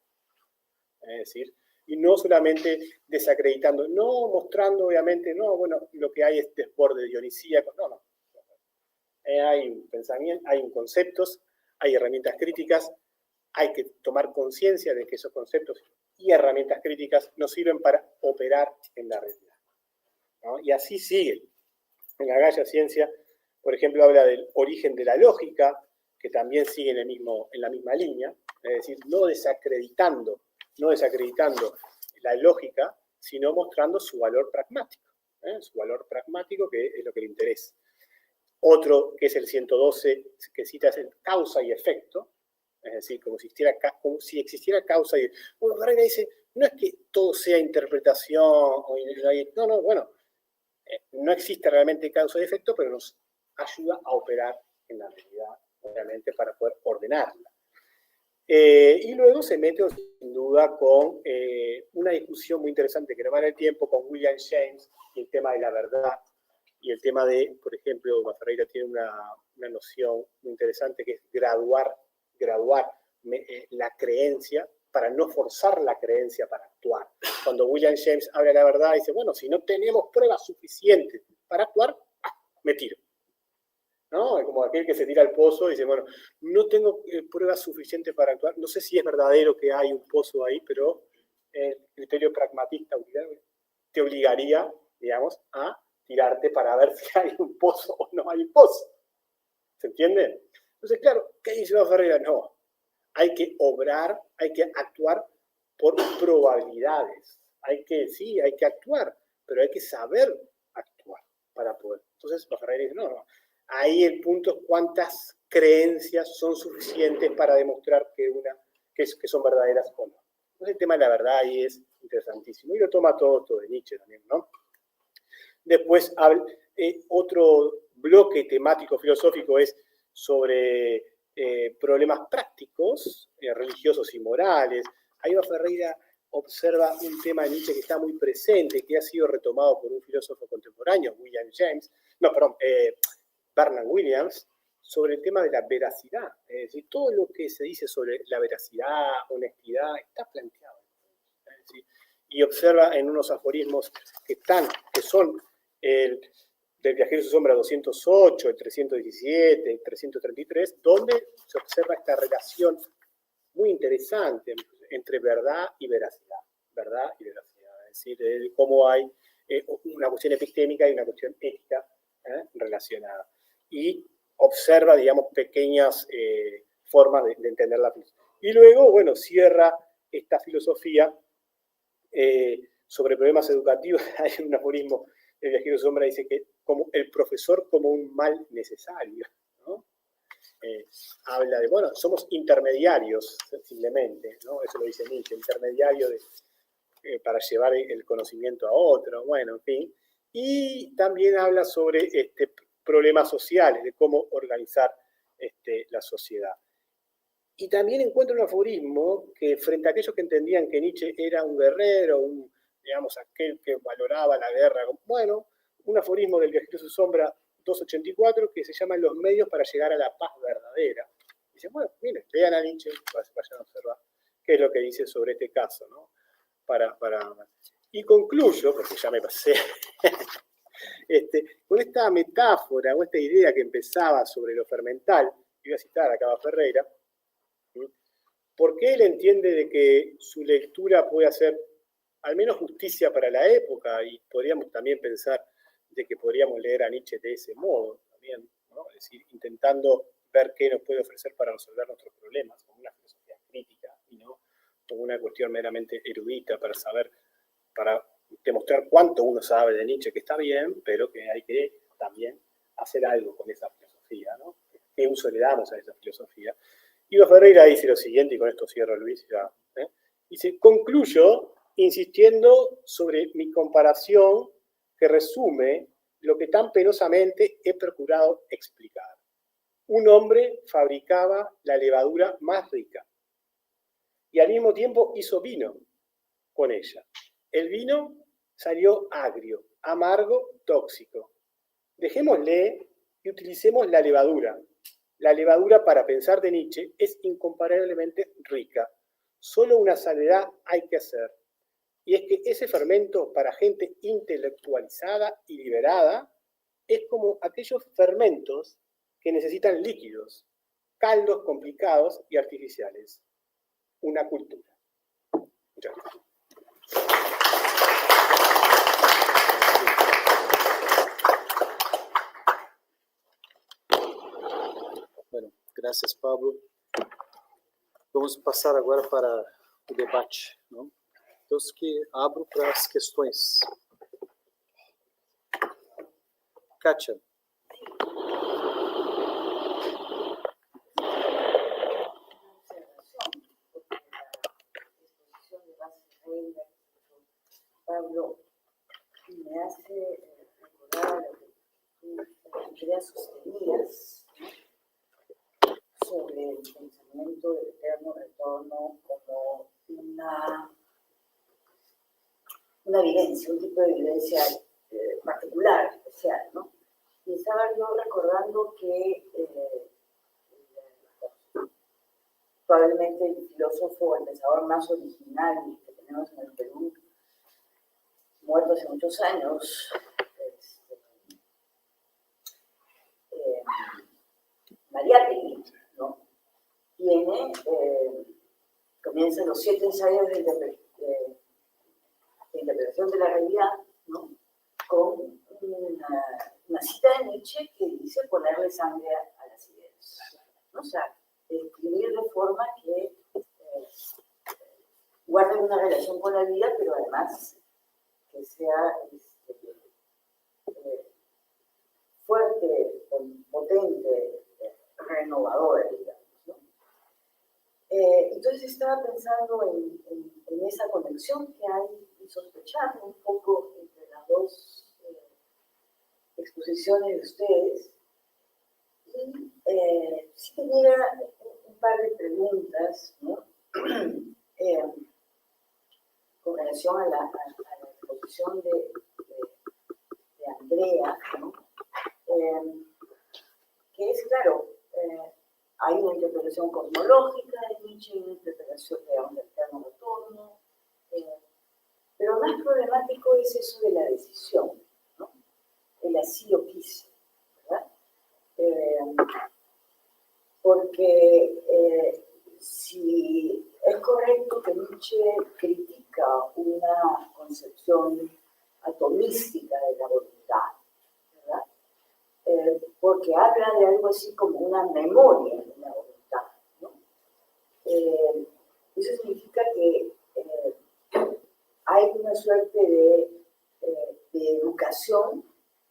Es decir, y no solamente desacreditando, no mostrando obviamente, no, bueno, lo que hay es desborde dionisíaco, no. Hay un pensamiento, hay conceptos, hay herramientas críticas, hay que tomar conciencia de que esos conceptos y herramientas críticas nos sirven para operar en la realidad, ¿no? Y así sigue. En La Galla Ciencia, por ejemplo, habla del origen de la lógica, que también sigue en la misma línea, es decir, no desacreditando la lógica, sino mostrando su valor pragmático, que es lo que le interesa. Otro, que es el 112, que cita es el causa y efecto, es decir, como si existiera causa y efecto. Bueno, Ferreira dice, no es que todo sea interpretación, no existe realmente causa y efecto, pero nos ayuda a operar en la realidad, obviamente, para poder ordenarla. Y luego se mete, sin duda, con una discusión muy interesante que no va en el tiempo, con William James, y el tema de la verdad, y el tema de, por ejemplo, Ferreira tiene una noción muy interesante que es graduar la creencia para no forzar la creencia para actuar. Cuando William James habla de la verdad, dice, bueno, si no tenemos pruebas suficientes para actuar, me tiro. ¿No? Es como aquel que se tira al pozo y dice, bueno, no tengo pruebas suficientes para actuar, no sé si es verdadero que hay un pozo ahí, pero el criterio pragmatista te obligaría, digamos, a tirarte para ver si hay un pozo o no hay un pozo. ¿Se entiende? Entonces, claro, ¿qué dice Eva Ferreira? No, hay que obrar, hay que actuar por probabilidades. Hay que actuar, pero hay que saber actuar para poder. Entonces, Eva Ferreira dice, no. Ahí el punto es cuántas creencias son suficientes para demostrar que son verdaderas o no. Entonces el tema de la verdad ahí es interesantísimo. Y lo toma todo de Nietzsche también, ¿no? Después otro bloque temático filosófico es sobre problemas prácticos, religiosos y morales. Ahí Ferreira observa un tema de Nietzsche que está muy presente, que ha sido retomado por un filósofo contemporáneo, Bernard Williams, sobre el tema de la veracidad. Es decir, todo lo que se dice sobre la veracidad, honestidad, está planteado. Es decir, y observa en unos aforismos que son el del viajero y su sombra 208, el 317, el 333, donde se observa esta relación muy interesante entre verdad y veracidad. verdad y veracidad. Es decir, de cómo hay una cuestión epistémica y una cuestión ética relacionada. Y observa, digamos, pequeñas formas de entender la filosofía. Y luego, bueno, cierra esta filosofía sobre problemas educativos. Hay un aforismo, el viajero sombra dice que como el profesor como un mal necesario, ¿no? Habla de, bueno, somos intermediarios, simplemente, ¿no? Eso lo dice Nietzsche, intermediario para llevar el conocimiento a otro, bueno, en fin. Y también habla sobre problemas sociales, de cómo organizar la sociedad. Y también encuentro un aforismo que frente a aquellos que entendían que Nietzsche era un guerrero, digamos, aquel que valoraba la guerra, bueno, un aforismo del viajero su sombra 284 que se llama Los medios para llegar a la paz verdadera. Dicen, bueno, miren, vean a Nietzsche, vayan a observar qué es lo que dice sobre este caso, ¿no? Y concluyo, porque ya me pasé, con esta metáfora o esta idea que empezaba sobre lo fermental, y voy a citar a Cava Ferreira, porque él entiende de que su lectura puede hacer al menos justicia para la época, y podríamos también pensar de que podríamos leer a Nietzsche de ese modo también, ¿no? Es decir, intentando ver qué nos puede ofrecer para resolver nuestros problemas, como una filosofía crítica y no como una cuestión meramente erudita para demostrar cuánto uno sabe de Nietzsche, que está bien, pero que hay que también hacer algo con esa filosofía, ¿no? ¿Qué uso le damos a esa filosofía? Ivo Ferreira dice lo siguiente, y con esto cierro, Luis, ya, dice, concluyo insistiendo sobre mi comparación que resume lo que tan penosamente he procurado explicar. Un hombre fabricaba la levadura más rica y al mismo tiempo hizo vino con ella. El vino salió agrio, amargo, tóxico. Dejémosle y utilicemos la levadura. La levadura, para pensar de Nietzsche, es incomparablemente rica. Solo una salvedad hay que hacer. Y es que ese fermento para gente intelectualizada y liberada es como aquellos fermentos que necesitan líquidos, caldos complicados y artificiales. Una cultura. Muchas gracias. Bueno, graças, Pablo. Vamos passar agora para o debate, não? Então, que abro para as questões. Kátia. Pablo, me hace recordar tus ideas sostenidas sobre el pensamiento del eterno retorno como una vivencia, un tipo de vivencia particular, especial, ¿no? Y estaba yo recordando que probablemente el filósofo, el pensador más original que tenemos en el Perú, muerto hace muchos años, Mariátegui, ¿no? Comienza los 7 ensayos de interpretación de la realidad, ¿no? Con una cita de Nietzsche que dice ponerle sangre a las ideas, ¿no? O sea, escribir de forma que guarde una relación con la vida, pero además que sea fuerte, potente, renovadora, digamos, ¿no? Entonces estaba pensando en esa conexión que hay y sospechando un poco entre las dos exposiciones de ustedes. Y sí tenía un par de preguntas, ¿no? Con relación a la exposición de Andrea, ¿no? Que es, claro, hay una interpretación cosmológica de Nietzsche, una interpretación de eterno retorno, pero más problemático es eso de la decisión, ¿no? El así lo quise, ¿verdad? Porque si es correcto que Nietzsche critica un una concepción atomística de la voluntad, ¿verdad? Porque habla de algo así como una memoria de la voluntad, ¿no? Eso significa que hay una suerte de educación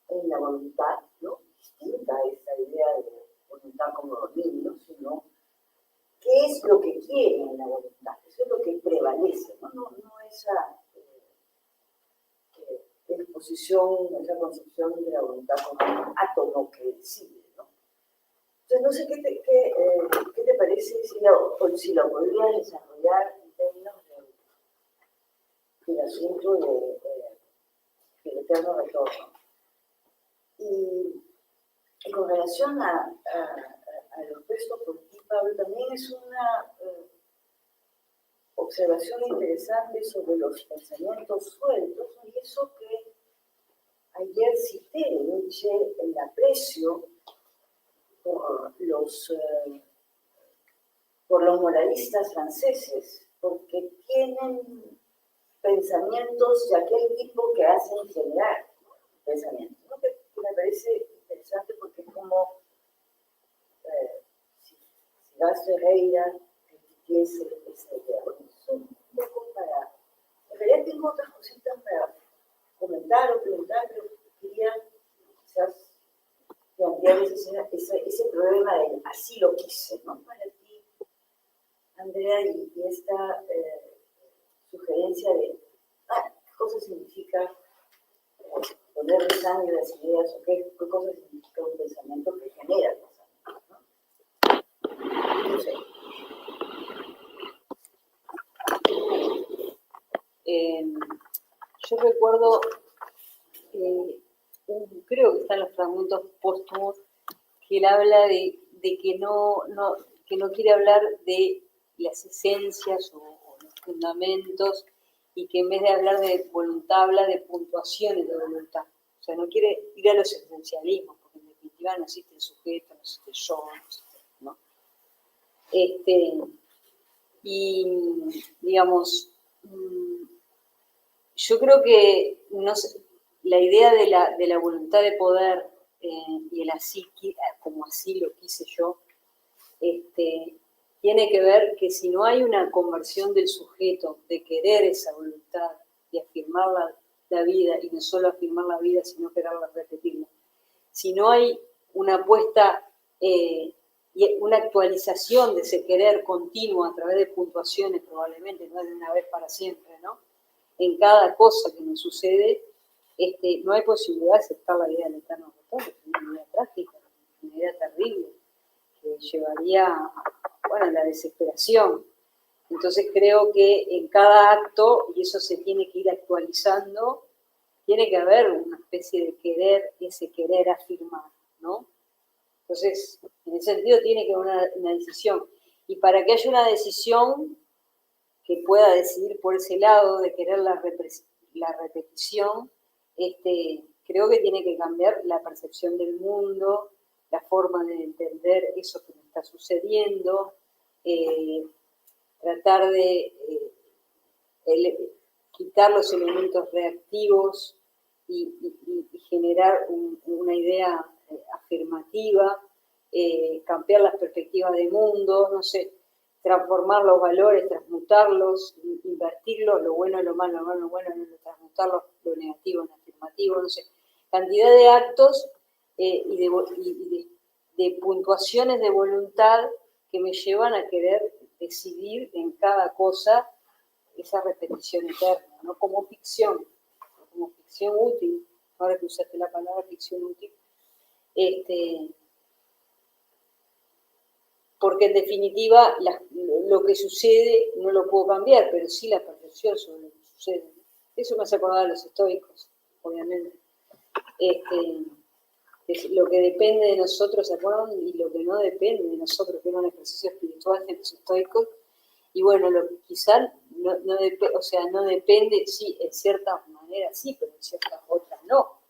en la voluntad, ¿no? Distinta a esa idea de voluntad como dominio, sino qué es lo que quiere en la voluntad. Eso es lo que prevalece, ¿no? No esa exposición, esa concepción de la voluntad como un átomo que decide, ¿no? Entonces, no sé qué te parece si lo podrías desarrollar en términos del asunto del eterno retorno. Y con relación a los textos por ti, Pablo, también es una observación interesante sobre los pensamientos sueltos, y eso que ayer cité de Nietzsche, el aprecio por los moralistas franceses, porque tienen pensamientos de aquel tipo que hacen generar pensamientos, ¿no? Que me parece interesante porque es como si Vaz Ferreira repitiese esa idea. Bueno, eso es un poco para... En realidad tengo otras cositas para comentar o preguntar, pero quería quizás plantear ese problema de así lo quise, ¿no? Para ti, Andrea, y esta sugerencia de qué cosa significa ponerle sangre a las ideas o qué cosa significa un pensamiento que genera pensamiento, ¿no? No sé. Yo recuerdo, creo que están los fragmentos póstumos, que él habla de que no quiere hablar de las esencias o los fundamentos, y que en vez de hablar de voluntad, habla de puntuaciones de voluntad. O sea, no quiere ir a los esencialismos, porque en definitiva no existe el sujeto, no existe el yo, no existe, ¿no? Y, digamos, yo creo que la idea de la voluntad de poder y el así, como así lo quise yo, tiene que ver que si no hay una conversión del sujeto de querer esa voluntad y afirmar la vida, y no solo afirmar la vida, sino quererla repetirla, si no hay una apuesta y una actualización de ese querer continuo a través de puntuaciones, probablemente, no de una vez para siempre, ¿no? En cada cosa que nos sucede, no hay posibilidad de aceptar la idea del eterno retorno, es una idea trágica, una idea terrible, que llevaría a la desesperación. Entonces creo que en cada acto, y eso se tiene que ir actualizando, tiene que haber una especie de querer, ese querer afirmar, ¿no? Entonces, en ese sentido tiene que haber una decisión. Y para que haya una decisión que pueda decidir por ese lado de querer la repetición, creo que tiene que cambiar la percepción del mundo, la forma de entender eso que me está sucediendo, tratar de quitar los elementos reactivos y generar una idea afirmativa, cambiar las perspectivas de mundo, no sé, transformar los valores, transmutarlos, invertirlos, lo bueno en lo malo, lo malo en lo bueno, transmutarlos, lo negativo en afirmativo, no sé, cantidad de actos y de puntuaciones de voluntad que me llevan a querer decidir en cada cosa esa repetición eterna, ¿no? Como ficción útil, ahora que usaste la palabra ficción útil, porque en definitiva lo que sucede no lo puedo cambiar, pero sí la percepción sobre lo que sucede. Eso me hace acordar a los estoicos, obviamente. Es lo que depende de nosotros, ¿se acuerdan? Y lo que no depende de nosotros, que era un ejercicio espiritual de los estoicos. Y bueno, lo que quizás no depende, sí, en ciertas maneras sí, pero en ciertas otras no.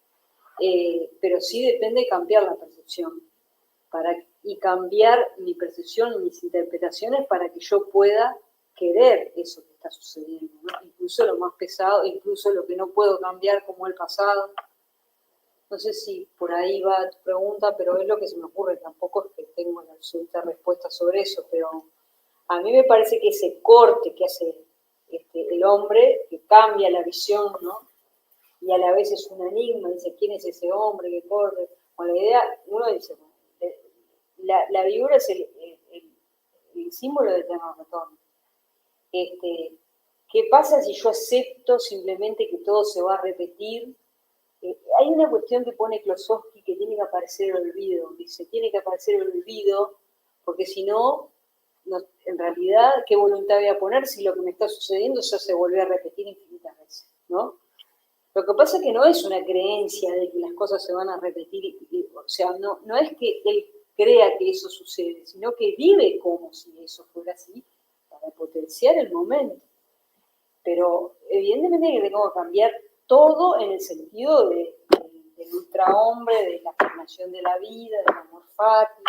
Pero sí depende de cambiar la percepción y cambiar mi percepción y mis interpretaciones para que yo pueda querer eso que está está sucediendo, ¿no? Incluso lo más pesado, incluso lo que no puedo cambiar como el pasado. No sé si por ahí va tu pregunta, pero es lo que se me ocurre. Tampoco es que tengo la absoluta respuesta sobre eso, pero a mí me parece que ese corte que hace el hombre, que cambia la visión, ¿no? Y a la vez es un enigma, dice, ¿quién es ese hombre que corte? Con la idea, uno dice, bueno, la figura es el símbolo de eterno retorno. ¿Qué pasa si yo acepto simplemente que todo se va a repetir? Hay una cuestión que pone Klosowski que tiene que aparecer el olvido. Dice, tiene que aparecer el olvido, porque si no, en realidad, ¿qué voluntad voy a poner si lo que me está sucediendo ya se vuelve a repetir infinitas veces, ¿no? Lo que pasa es que no es una creencia de que las cosas se van a repetir, o sea, no es que él crea que eso sucede, sino que vive como si eso fuera así, para potenciar el momento. Pero evidentemente que tengo que cambiar todo en el sentido del ultrahombre, de la formación de la vida, del amor fati.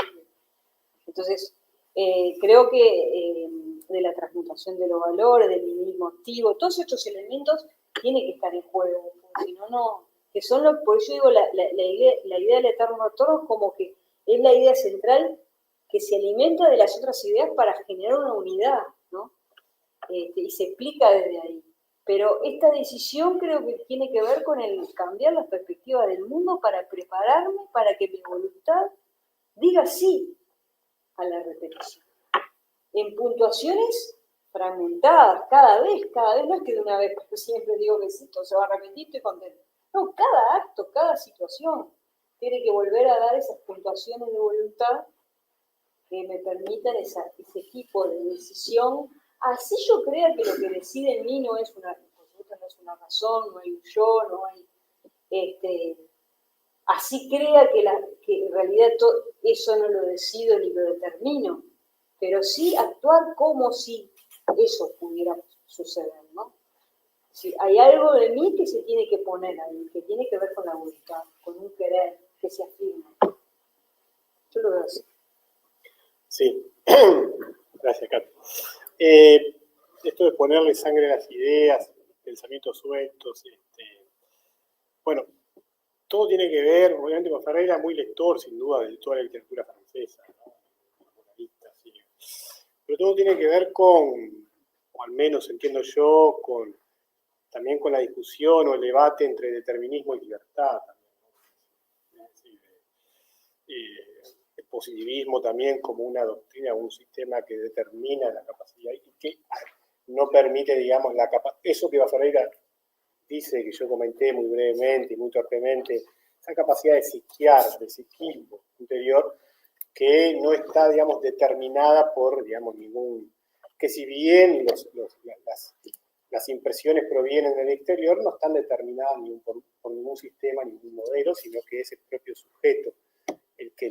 Entonces, creo que de la transmutación de los valores, del nihilismo activo, todos estos elementos tienen que estar en juego, porque si no, no, que son los, por eso digo, la idea del eterno retorno como que es la idea central que se alimenta de las otras ideas para generar una unidad, ¿no? Y se explica desde ahí. Pero esta decisión creo que tiene que ver con el cambiar la perspectiva del mundo para prepararme para que mi voluntad diga sí a la repetición. En puntuaciones fragmentadas, cada vez, no es que de una vez, porque siempre digo que sí, todo se va a repetir, estoy contento. No, cada acto, cada situación tiene que volver a dar esas puntuaciones de voluntad que me permitan ese tipo de decisión. Así yo crea que lo que decide en mí no es una razón, no hay un yo, no hay... así crea que en realidad eso no lo decido ni lo determino, pero sí actuar como si eso pudiera suceder, ¿no? Si hay algo de mí que se tiene que poner ahí, que tiene que ver con la voluntad, con un querer que se afirma. Yo lo veo así. Sí, gracias, Kat. Esto de ponerle sangre a las ideas, pensamientos sueltos, bueno, todo tiene que ver, obviamente, con Ferreira era muy lector, sin duda, de toda la literatura francesa, ¿no? Sí. Pero todo tiene que ver con, o al menos entiendo yo, también con la discusión o el debate entre determinismo y libertad. También, ¿no? El positivismo también como una doctrina, un sistema que determina la capacidad y que no permite, digamos, eso que Ferreira dice, que yo comenté muy brevemente y muy torpemente, esa capacidad de psiquiar, de psiquismo interior, que no está, digamos, determinada por, digamos, que si bien las impresiones provienen del exterior, no están determinadas por ningún sistema, ningún modelo, sino que es el propio sujeto el que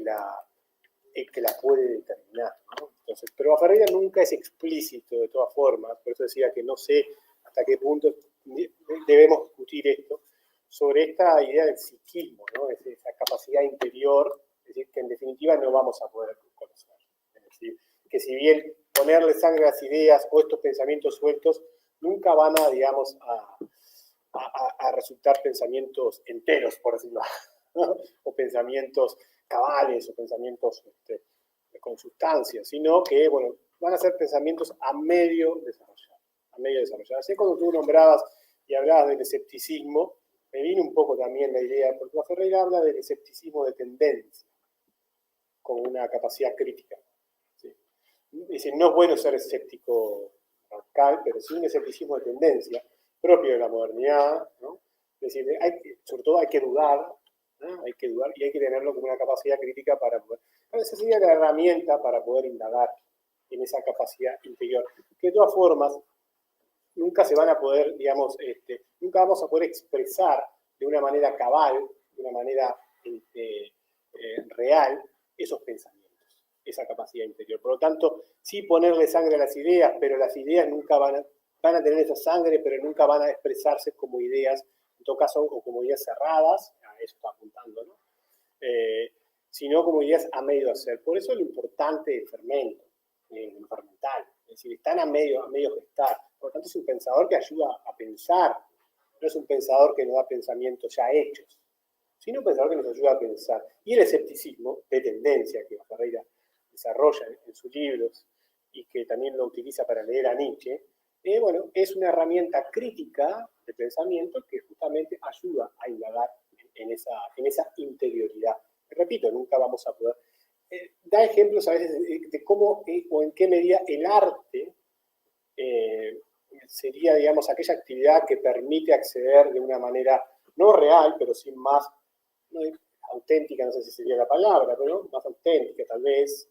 la puede determinar, ¿no? Entonces, pero Ferreira nunca es explícito de todas formas, por eso decía que no sé hasta qué punto debemos discutir esto, sobre esta idea del psiquismo, ¿no? Esa capacidad interior, es decir, que en definitiva no vamos a poder conocer. Es decir, que si bien ponerle sangre a las ideas o estos pensamientos sueltos, nunca van a, digamos, a resultar pensamientos enteros, por decirlo así, ¿no? O pensamientos cabales o pensamientos con sustancia, sino que, bueno, van a ser pensamientos a medio desarrollar. Así cuando tú nombrabas y hablabas del escepticismo, me vino un poco también la idea, porque Ferreira habla del escepticismo de tendencia, como una capacidad crítica. ¿Sí? Dice, no es bueno ser escéptico radical, pero sí un escepticismo de tendencia, propio de la modernidad, ¿no? Es decir, sobre todo hay que dudar, ¿no? Hay que dudar y hay que tenerlo como una capacidad crítica para poder... Esa sería la herramienta para poder indagar en esa capacidad interior. Que de todas formas, nunca se van a poder, digamos, nunca vamos a poder expresar de una manera cabal, de una manera real, esos pensamientos, esa capacidad interior. Por lo tanto, sí ponerle sangre a las ideas, pero las ideas nunca van a tener esa sangre, pero nunca van a expresarse como ideas, en todo caso, o como ideas cerradas, a eso está apuntando, ¿no? Sino como ideas a medio hacer. Por eso es lo importante del fermento, lo fermental. Es decir, están a medio gestar. Por lo tanto, es un pensador que ayuda a pensar. No es un pensador que nos da pensamientos ya hechos, sino un pensador que nos ayuda a pensar. Y el escepticismo de tendencia que Ferreira desarrolla en sus libros y que también lo utiliza para leer a Nietzsche, bueno, es una herramienta crítica de pensamiento que justamente ayuda a indagar en esa interioridad. Repito, nunca vamos a poder... da ejemplos a veces de cómo o en qué medida el arte sería, digamos, aquella actividad que permite acceder de una manera no real, pero sí más no, auténtica, no sé si sería la palabra, pero más auténtica tal vez,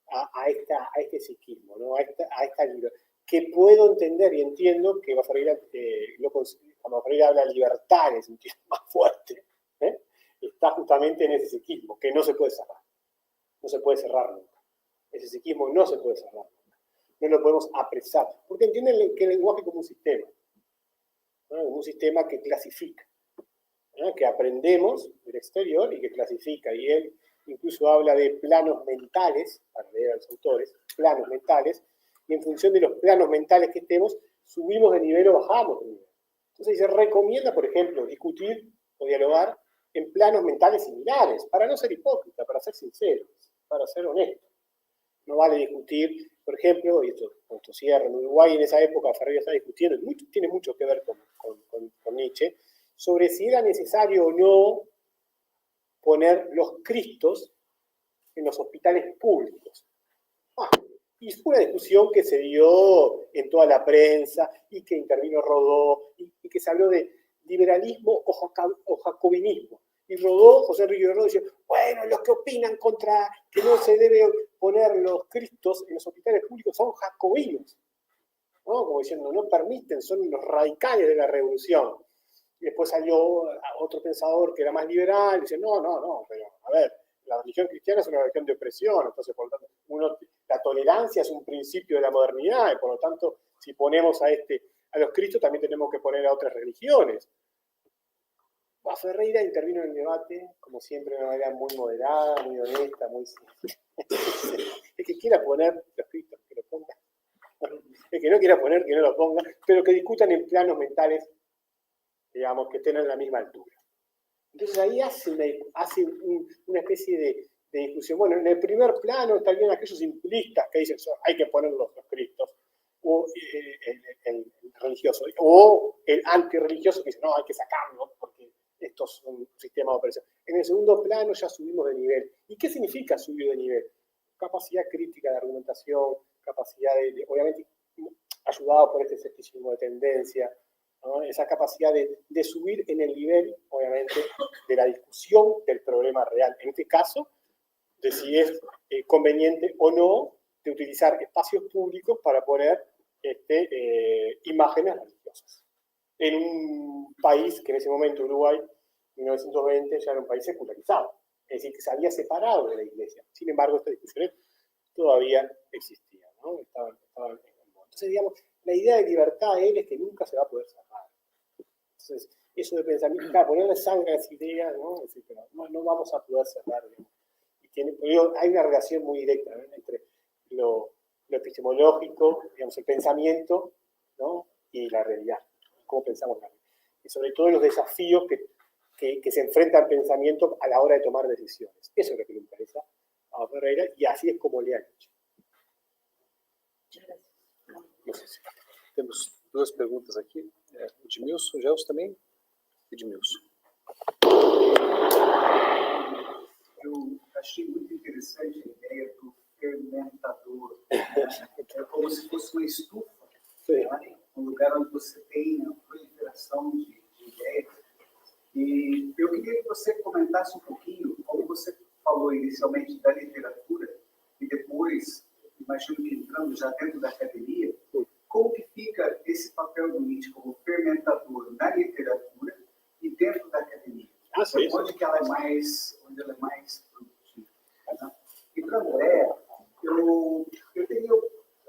a este psiquismo, ¿no? a esta libertad, que puedo entender y entiendo que cuando Freire habla de libertad en el sentido más fuerte, está justamente en ese psiquismo, que no se puede cerrar. No se puede cerrar nunca. Ese psiquismo no se puede cerrar nunca. No lo podemos apresar, porque entienden que el lenguaje como un sistema, ¿no? Como un sistema que clasifica, ¿no? Que aprendemos del exterior y que clasifica, y él incluso habla de planos mentales, para leer a los autores, planos mentales, y en función de los planos mentales que estemos, subimos de nivel o bajamos de nivel. Entonces se recomienda, por ejemplo, discutir o dialogar en planos mentales similares, para no ser hipócrita, para ser sinceros, para ser honestos. No vale discutir, por ejemplo, y esto cierra, en Uruguay en esa época Ferreira está discutiendo, tiene mucho que ver con Nietzsche, sobre si era necesario o no poner los Cristos en los hospitales públicos. Y fue una discusión que se dio en toda la prensa y que intervino Rodó y que se habló de liberalismo o jacobinismo. Y Rodó, José Enrique Rodó, dice, bueno, los que opinan contra que no se debe poner los Cristos en los hospitales públicos son jacobinos, ¿no? Como diciendo, no permiten, son los radicales de la revolución. Y después salió otro pensador que era más liberal, y dice, no, pero a ver, la religión cristiana es una religión de opresión, entonces por lo tanto, la tolerancia es un principio de la modernidad, y por lo tanto, si ponemos a los Cristos, también tenemos que poner a otras religiones. Ferreira intervino en el debate, como siempre, de una manera muy moderada, muy honesta, muy simple. El que quiera poner los Cristos, que lo ponga. El que no quiera poner, que no lo ponga, pero que discutan en planos mentales, digamos, que estén a la misma altura. Entonces ahí hace una especie de discusión. Bueno, en el primer plano están bien aquellos simplistas que dicen hay que poner los Cristos, o el religioso, o el antirreligioso que dice no, hay que sacarlo porque esto es un sistema de opresión. En el segundo plano ya subimos de nivel. ¿Y qué significa subir de nivel? Capacidad crítica de argumentación, capacidad obviamente ayudado por este escepticismo de tendencia, ¿no? Esa capacidad de subir en el nivel, obviamente, de la discusión del problema real. En este caso, de si es conveniente o no de utilizar espacios públicos para poner imágenes religiosas. En un país que en ese momento, Uruguay, en 1920, ya era un país secularizado. Es decir, que se había separado de la iglesia. Sin embargo, estas discusiones todavía existían, ¿no? Estaban entonces, digamos, la idea de libertad de él es que nunca se va a poder cerrar. Entonces, eso de pensamiento, claro, ponerle sangre a esa idea, ¿no? Es decir, no vamos a poder cerrar, digamos. Hay una relación muy directa, ¿no? Entre lo epistemológico, digamos, el pensamiento, ¿no? Y la realidad, cómo pensamos la realidad. Y sobre todo los desafíos que se enfrentan al pensamiento a la hora de tomar decisiones. Eso es lo que le interesa a Ferreira y así es como le ha hecho. Muchas gracias. Não sei se temos duas perguntas aqui. Edmilson, Gelson também? Edmilson. Eu achei muito interessante a ideia do fermentador. É como se fosse uma estufa, né? Um lugar onde você tem a proliferação de ideias. E eu queria que você comentasse um pouquinho, como você falou inicialmente da literatura, e depois, imagino que entrando já dentro da academia, como que fica esse papel do Nietzsche como fermentador na literatura e dentro da academia? Onde ela é mais produtiva. Né? E para André, eu teria,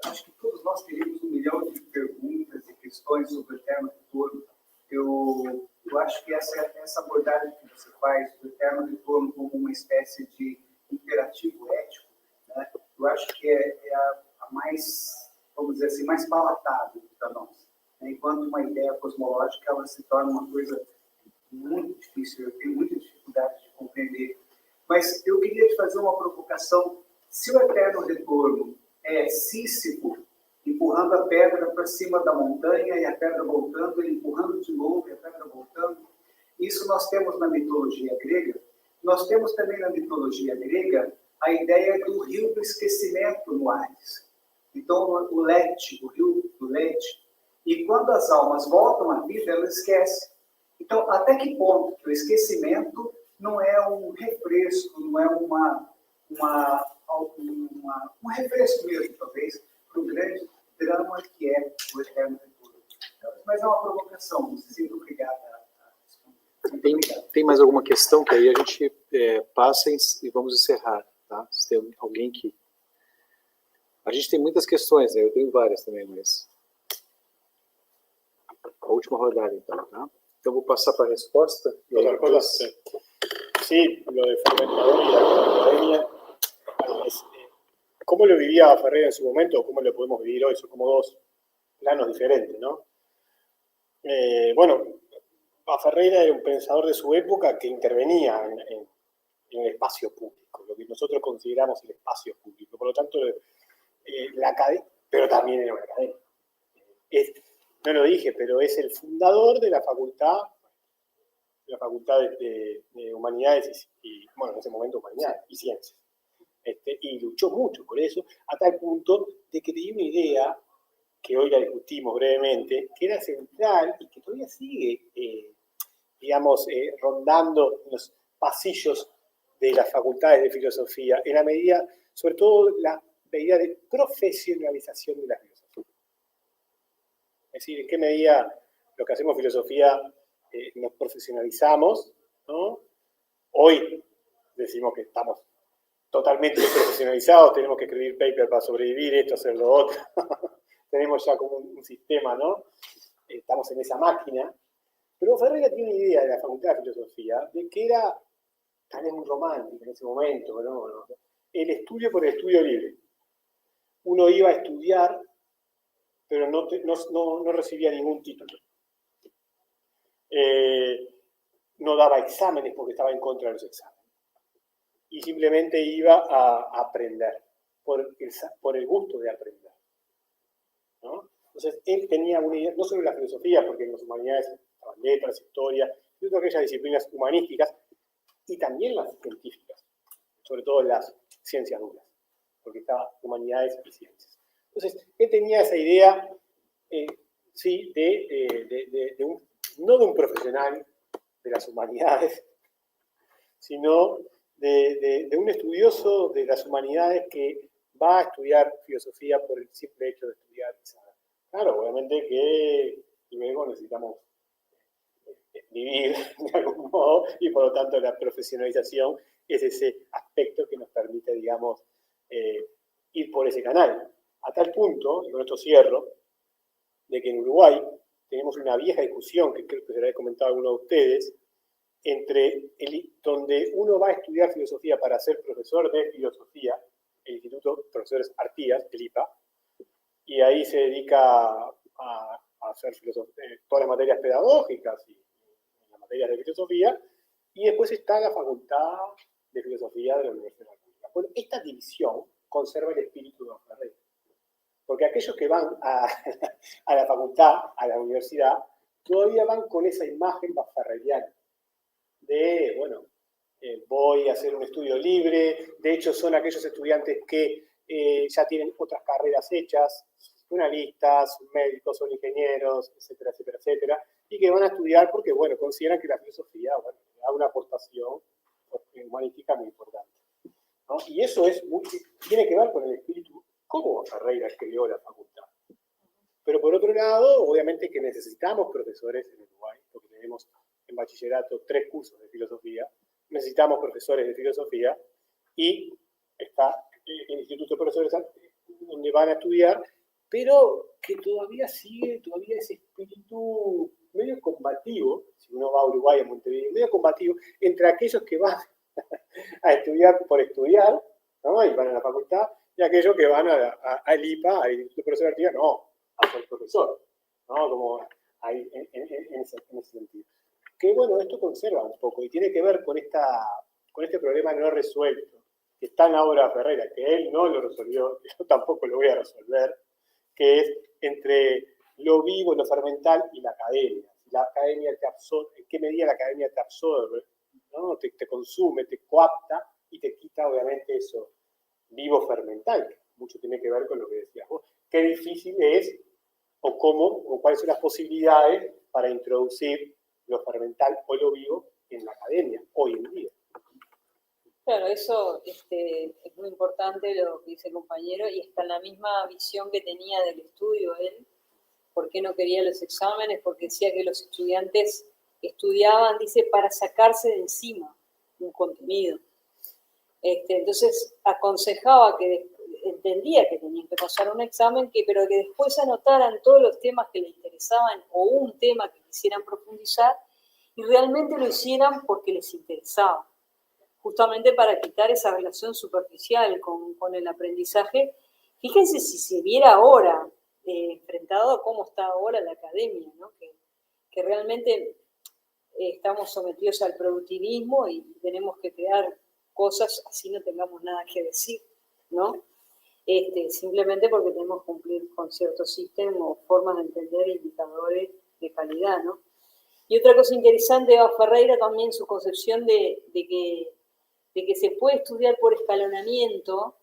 acho que todos nós teríamos 1 milhão de perguntas e questões sobre o Eterno Retorno. Eu acho que essa abordagem que você faz do Eterno Retorno como uma espécie de imperativo ético, né? Eu acho que é a mais, vamos dizer assim, mais palatável para nós. enquanto uma ideia cosmológica ela se torna uma coisa muito difícil, eu tenho muita dificuldade de compreender. Mas eu queria te fazer uma provocação. Se o eterno retorno é Sísifo empurrando a pedra para cima da montanha e a pedra voltando, ele empurrando de novo e a pedra voltando, isso nós temos na mitologia grega. Nós temos também na mitologia grega a ideia do rio do esquecimento no Hades. Então, o Lete, o rio do Lete, e quando as almas voltam à vida, elas esquecem. Então, até que ponto que o esquecimento não é um refresco, não é um refresco mesmo, talvez, para o grande drama que é o eterno retorno. Mas é uma provocação, não sei se obrigada a responder. Tem mais alguma questão que aí a gente passa e vamos encerrar, tá? Se tem alguém que... A gente tem muitas questões, né? Eu tenho várias também, mas... A última rodada, então, tá? Então, vou passar para a resposta. Otra cosa, sí, lo de fermentador y la academia, ¿cómo lo vivía Ferreira en su momento o cómo lo podemos vivir hoy? Son como dos planos diferentes, ¿no? Bueno, Ferreira era un pensador de su época que intervenía en el espacio público, lo que nosotros consideramos el espacio público. Por lo tanto, la academia, pero también era una academia. No lo dije, pero es el fundador de la facultad de Humanidades y, bueno, en ese momento Humanidades y Ciencias. Y luchó mucho por eso, a tal punto de que tenía una idea, que hoy la discutimos brevemente, que era central y que todavía sigue, rondando en los pasillos de las facultades de filosofía, en la medida, sobre todo la idea de profesionalización de la filosofía. Es decir, en qué medida los que hacemos filosofía nos profesionalizamos, ¿no? Hoy decimos que estamos totalmente profesionalizados, tenemos que escribir paper para sobrevivir, esto, hacer lo otro. Tenemos ya como un sistema, ¿no? Estamos en esa máquina. Pero Ferreira tiene una idea de la Facultad de Filosofía de que era, tal vez muy romántico en ese momento, ¿no? El estudio por el estudio libre. Uno iba a estudiar, pero no recibía ningún título. No daba exámenes porque estaba en contra de los exámenes. Y simplemente iba a aprender, por el gusto de aprender, ¿no? Entonces, él tenía una idea, no solo la filosofía, porque en las humanidades estaban letras, historia, y todas aquellas disciplinas humanísticas, y también las científicas, sobre todo las ciencias duras, porque estaba humanidades y ciencias. Entonces, él tenía esa idea, sí, no de un profesional de las humanidades, sino de un estudioso de las humanidades que va a estudiar filosofía por el simple hecho de estudiar. Claro, obviamente que luego necesitamos vivir de algún modo y por lo tanto la profesionalización es ese aspecto que nos permite, digamos, ir por ese canal. A tal punto, y con esto cierro, de que en Uruguay tenemos una vieja discusión, que creo que se la he comentado a alguno de ustedes, entre donde uno va a estudiar filosofía para ser profesor de filosofía, el Instituto Profesores Artigas, el IPA, y ahí se dedica a hacer todas las materias pedagógicas y las materias de filosofía, y después está la Facultad de Filosofía de la Universidad de la República. Bueno, esta división conserva el espíritu de Ferreira, porque aquellos que van a la facultad, a la universidad, todavía van con esa imagen ferreiriana de, bueno, voy a hacer un estudio libre. De hecho, son aquellos estudiantes que ya tienen otras carreras hechas, son analistas, son médicos, son ingenieros, etcétera, etcétera, etcétera, y que van a estudiar porque, bueno, consideran que la filosofía, bueno, da una aportación humanística muy importante, ¿no? Y eso tiene que ver con el espíritu, cómo Ferreira creó la facultad. Pero por otro lado, obviamente que necesitamos profesores en Uruguay, porque tenemos en bachillerato 3 cursos de filosofía, necesitamos profesores de filosofía y está el Instituto de Profesores donde van a estudiar, pero que todavía ese espíritu medio combativo, si uno va a Uruguay, a Montevideo, medio combativo entre aquellos que van a estudiar por estudiar, ¿no? Y van a la facultad, y aquellos que van al IPA, al Instituto de Profesores Artigas, no, a ser profesor, ¿no? Como ahí, en ese sentido. Que bueno, esto conserva un poco y tiene que ver con este problema no resuelto, que está en la obra de Ferreira, que él no lo resolvió, yo tampoco lo voy a resolver, que es entre lo vivo, lo fermental y la academia. Si la academia te absorbe, ¿en qué medida la academia te absorbe? ¿No? Te consume, te coapta y te quita obviamente eso vivo fermental, que mucho tiene que ver con lo que decías vos. Qué difícil es, o cómo, o cuáles son las posibilidades para introducir lo fermental o lo vivo en la academia, hoy en día. Claro, eso es muy importante lo que dice el compañero, y está en la misma visión que tenía del estudio él. ¿Por qué no quería los exámenes? Porque decía que los estudiantes estudiaban, dice, para sacarse de encima un contenido. Entonces aconsejaba que, entendía que tenían que pasar un examen, pero que después anotaran todos los temas que les interesaban o un tema que quisieran profundizar y realmente lo hicieran porque les interesaba, justamente para quitar esa relación superficial con el aprendizaje. Fíjense si se viera ahora, enfrentado a cómo está ahora la academia, ¿no? Que realmente estamos sometidos al productivismo y tenemos que crear cosas así no tengamos nada que decir, ¿no? Simplemente porque tenemos que cumplir con ciertos sistemas o formas de entender indicadores de calidad, ¿no? Y otra cosa interesante de Ferreira también, su concepción de que se puede estudiar por escalonamiento,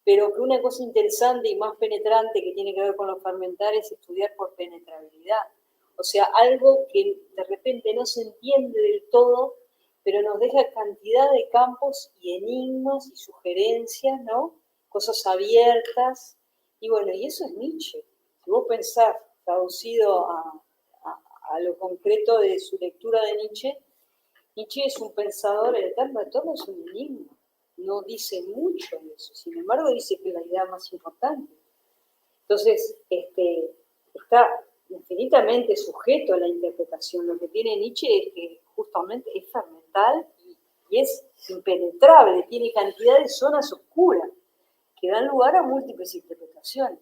pero que una cosa interesante y más penetrante que tiene que ver con lo fermentar es estudiar por penetrabilidad. O sea, algo que de repente no se entiende del todo, pero nos deja cantidad de campos y enigmas y sugerencias, ¿no? Cosas abiertas. Y bueno, y eso es Nietzsche. Si vos pensás, traducido a lo concreto de su lectura de Nietzsche, Nietzsche es un pensador, el eterno retorno es un enigma. No dice mucho de eso, sin embargo dice que es la idea más importante. Entonces, está infinitamente sujeto a la interpretación. Lo que tiene Nietzsche es que justamente es fermental y es impenetrable, tiene cantidad de zonas oscuras que dan lugar a múltiples interpretaciones.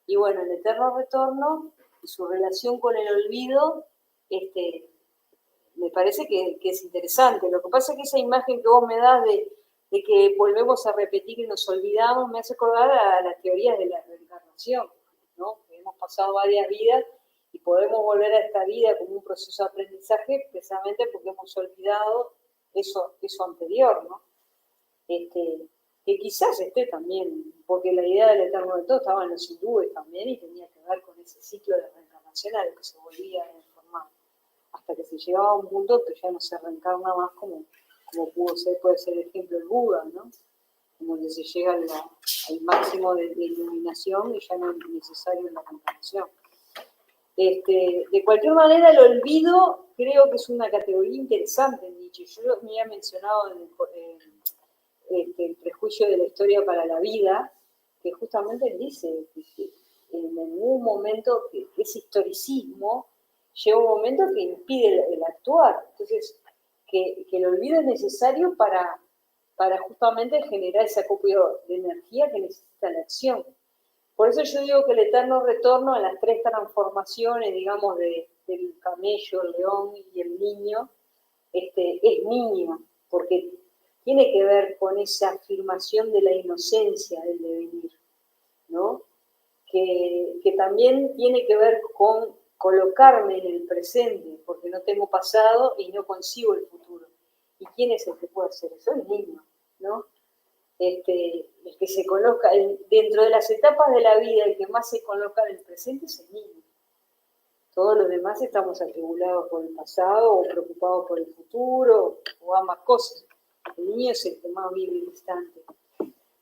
Y bueno, el eterno retorno y su relación con el olvido, me parece que es interesante. Lo que pasa es que esa imagen que vos me das de que volvemos a repetir y nos olvidamos, me hace acordar a las teorías de la reencarnación, ¿no? Que hemos pasado varias vidas y podemos volver a esta vida como un proceso de aprendizaje precisamente porque hemos olvidado eso anterior, ¿no? Que quizás esté también, porque la idea del eterno de todo estaba en los hindúes también y tenía que ver con ese ciclo de reencarnación a lo que se volvía a informar, hasta que se llegaba a un punto que ya no se reencarna más como puede ser el ejemplo el Buda, ¿no? Como que se llega al máximo de iluminación y ya no es necesario la reencarnación. De cualquier manera, el olvido creo que es una categoría interesante en Nietzsche. Yo me había mencionado el prejuicio de la historia para la vida, que justamente él dice que en ningún momento que ese historicismo llega un momento que impide el actuar. Entonces, que el olvido es necesario para justamente generar ese acopio de energía que necesita la acción. Por eso yo digo que el eterno retorno a las tres transformaciones, digamos, del camello, el león y el niño, es niño, porque tiene que ver con esa afirmación de la inocencia del devenir, ¿no? Que también tiene que ver con colocarme en el presente, porque no tengo pasado y no concibo el futuro. ¿Y quién es el que puede hacer eso? El niño, ¿no? El que se coloca, dentro de las etapas de la vida, el que más se coloca en el presente es el niño. Todos los demás estamos atribulados por el pasado o preocupados por el futuro o ambas cosas. El niño es el que más vive el instante.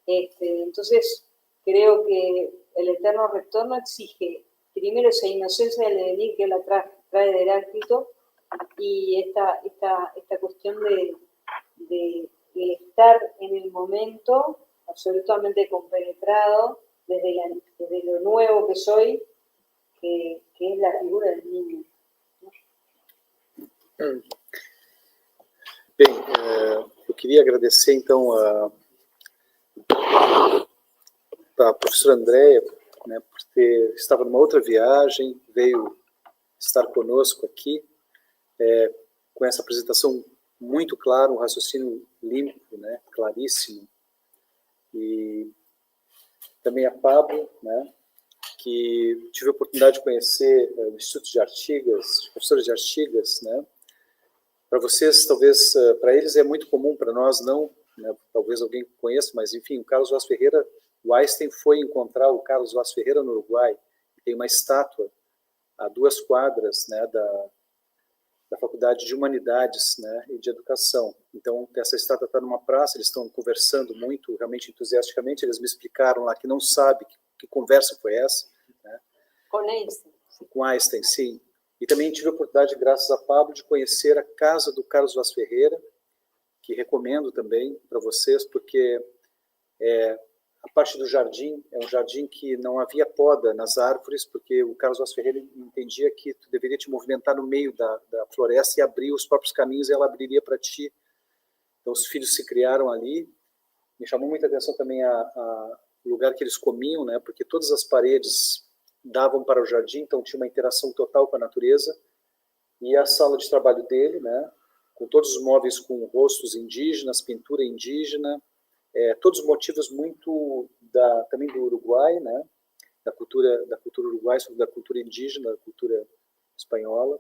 Entonces, creo que el eterno retorno exige primero esa inocencia del devenir que la trae de Heráclito y esta cuestión de estar en el momento absolutamente compenetrado desde lo nuevo que soy, que es la figura del niño. Bem, eu queria agradecer então a professora Andréia, né, por estava numa outra viagem, veio estar conosco aqui, com essa apresentação muito clara, um raciocínio limpo, né, claríssimo. E também a Pablo, né, que tive a oportunidade de conhecer o Instituto de Artigas, professores de Artigas, né. Para vocês, talvez, para eles é muito comum, para nós não, né, talvez alguém conheça, mas enfim, o Carlos Vaz Ferreira, o Einstein foi encontrar o Carlos Vaz Ferreira no Uruguai, tem uma estátua a 2 quadras, né, da Faculdade de Humanidades, né, e de Educação. Então, essa estátua está numa praça, eles estão conversando muito, realmente entusiasticamente, eles me explicaram lá que não sabe que conversa foi essa. Né? Com Einstein. Com Einstein, sim. E também tive a oportunidade, graças a Pablo, de conhecer a casa do Carlos Vaz Ferreira, que recomendo também para vocês, porque a parte do jardim é um jardim que não havia poda nas árvores, porque o Carlos Vaz Ferreira entendia que tu deveria te movimentar no meio da floresta e abrir os próprios caminhos, e ela abriria para ti. Então os filhos se criaram ali. Me chamou muita atenção também o lugar que eles comiam, né, porque todas as paredes davam para o jardim, então tinha uma interação total com a natureza. E a sala de trabalho dele, né, com todos os móveis com rostos indígenas, pintura indígena, todos os motivos muito também do Uruguai, né, da cultura uruguaia, da cultura indígena, da cultura espanhola.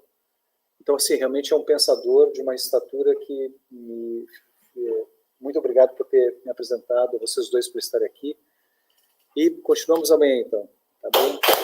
Então, assim, realmente é um pensador de uma estatura que muito obrigado por ter me apresentado, a vocês dois por estarem aqui. E continuamos amanhã, então. Tá bom?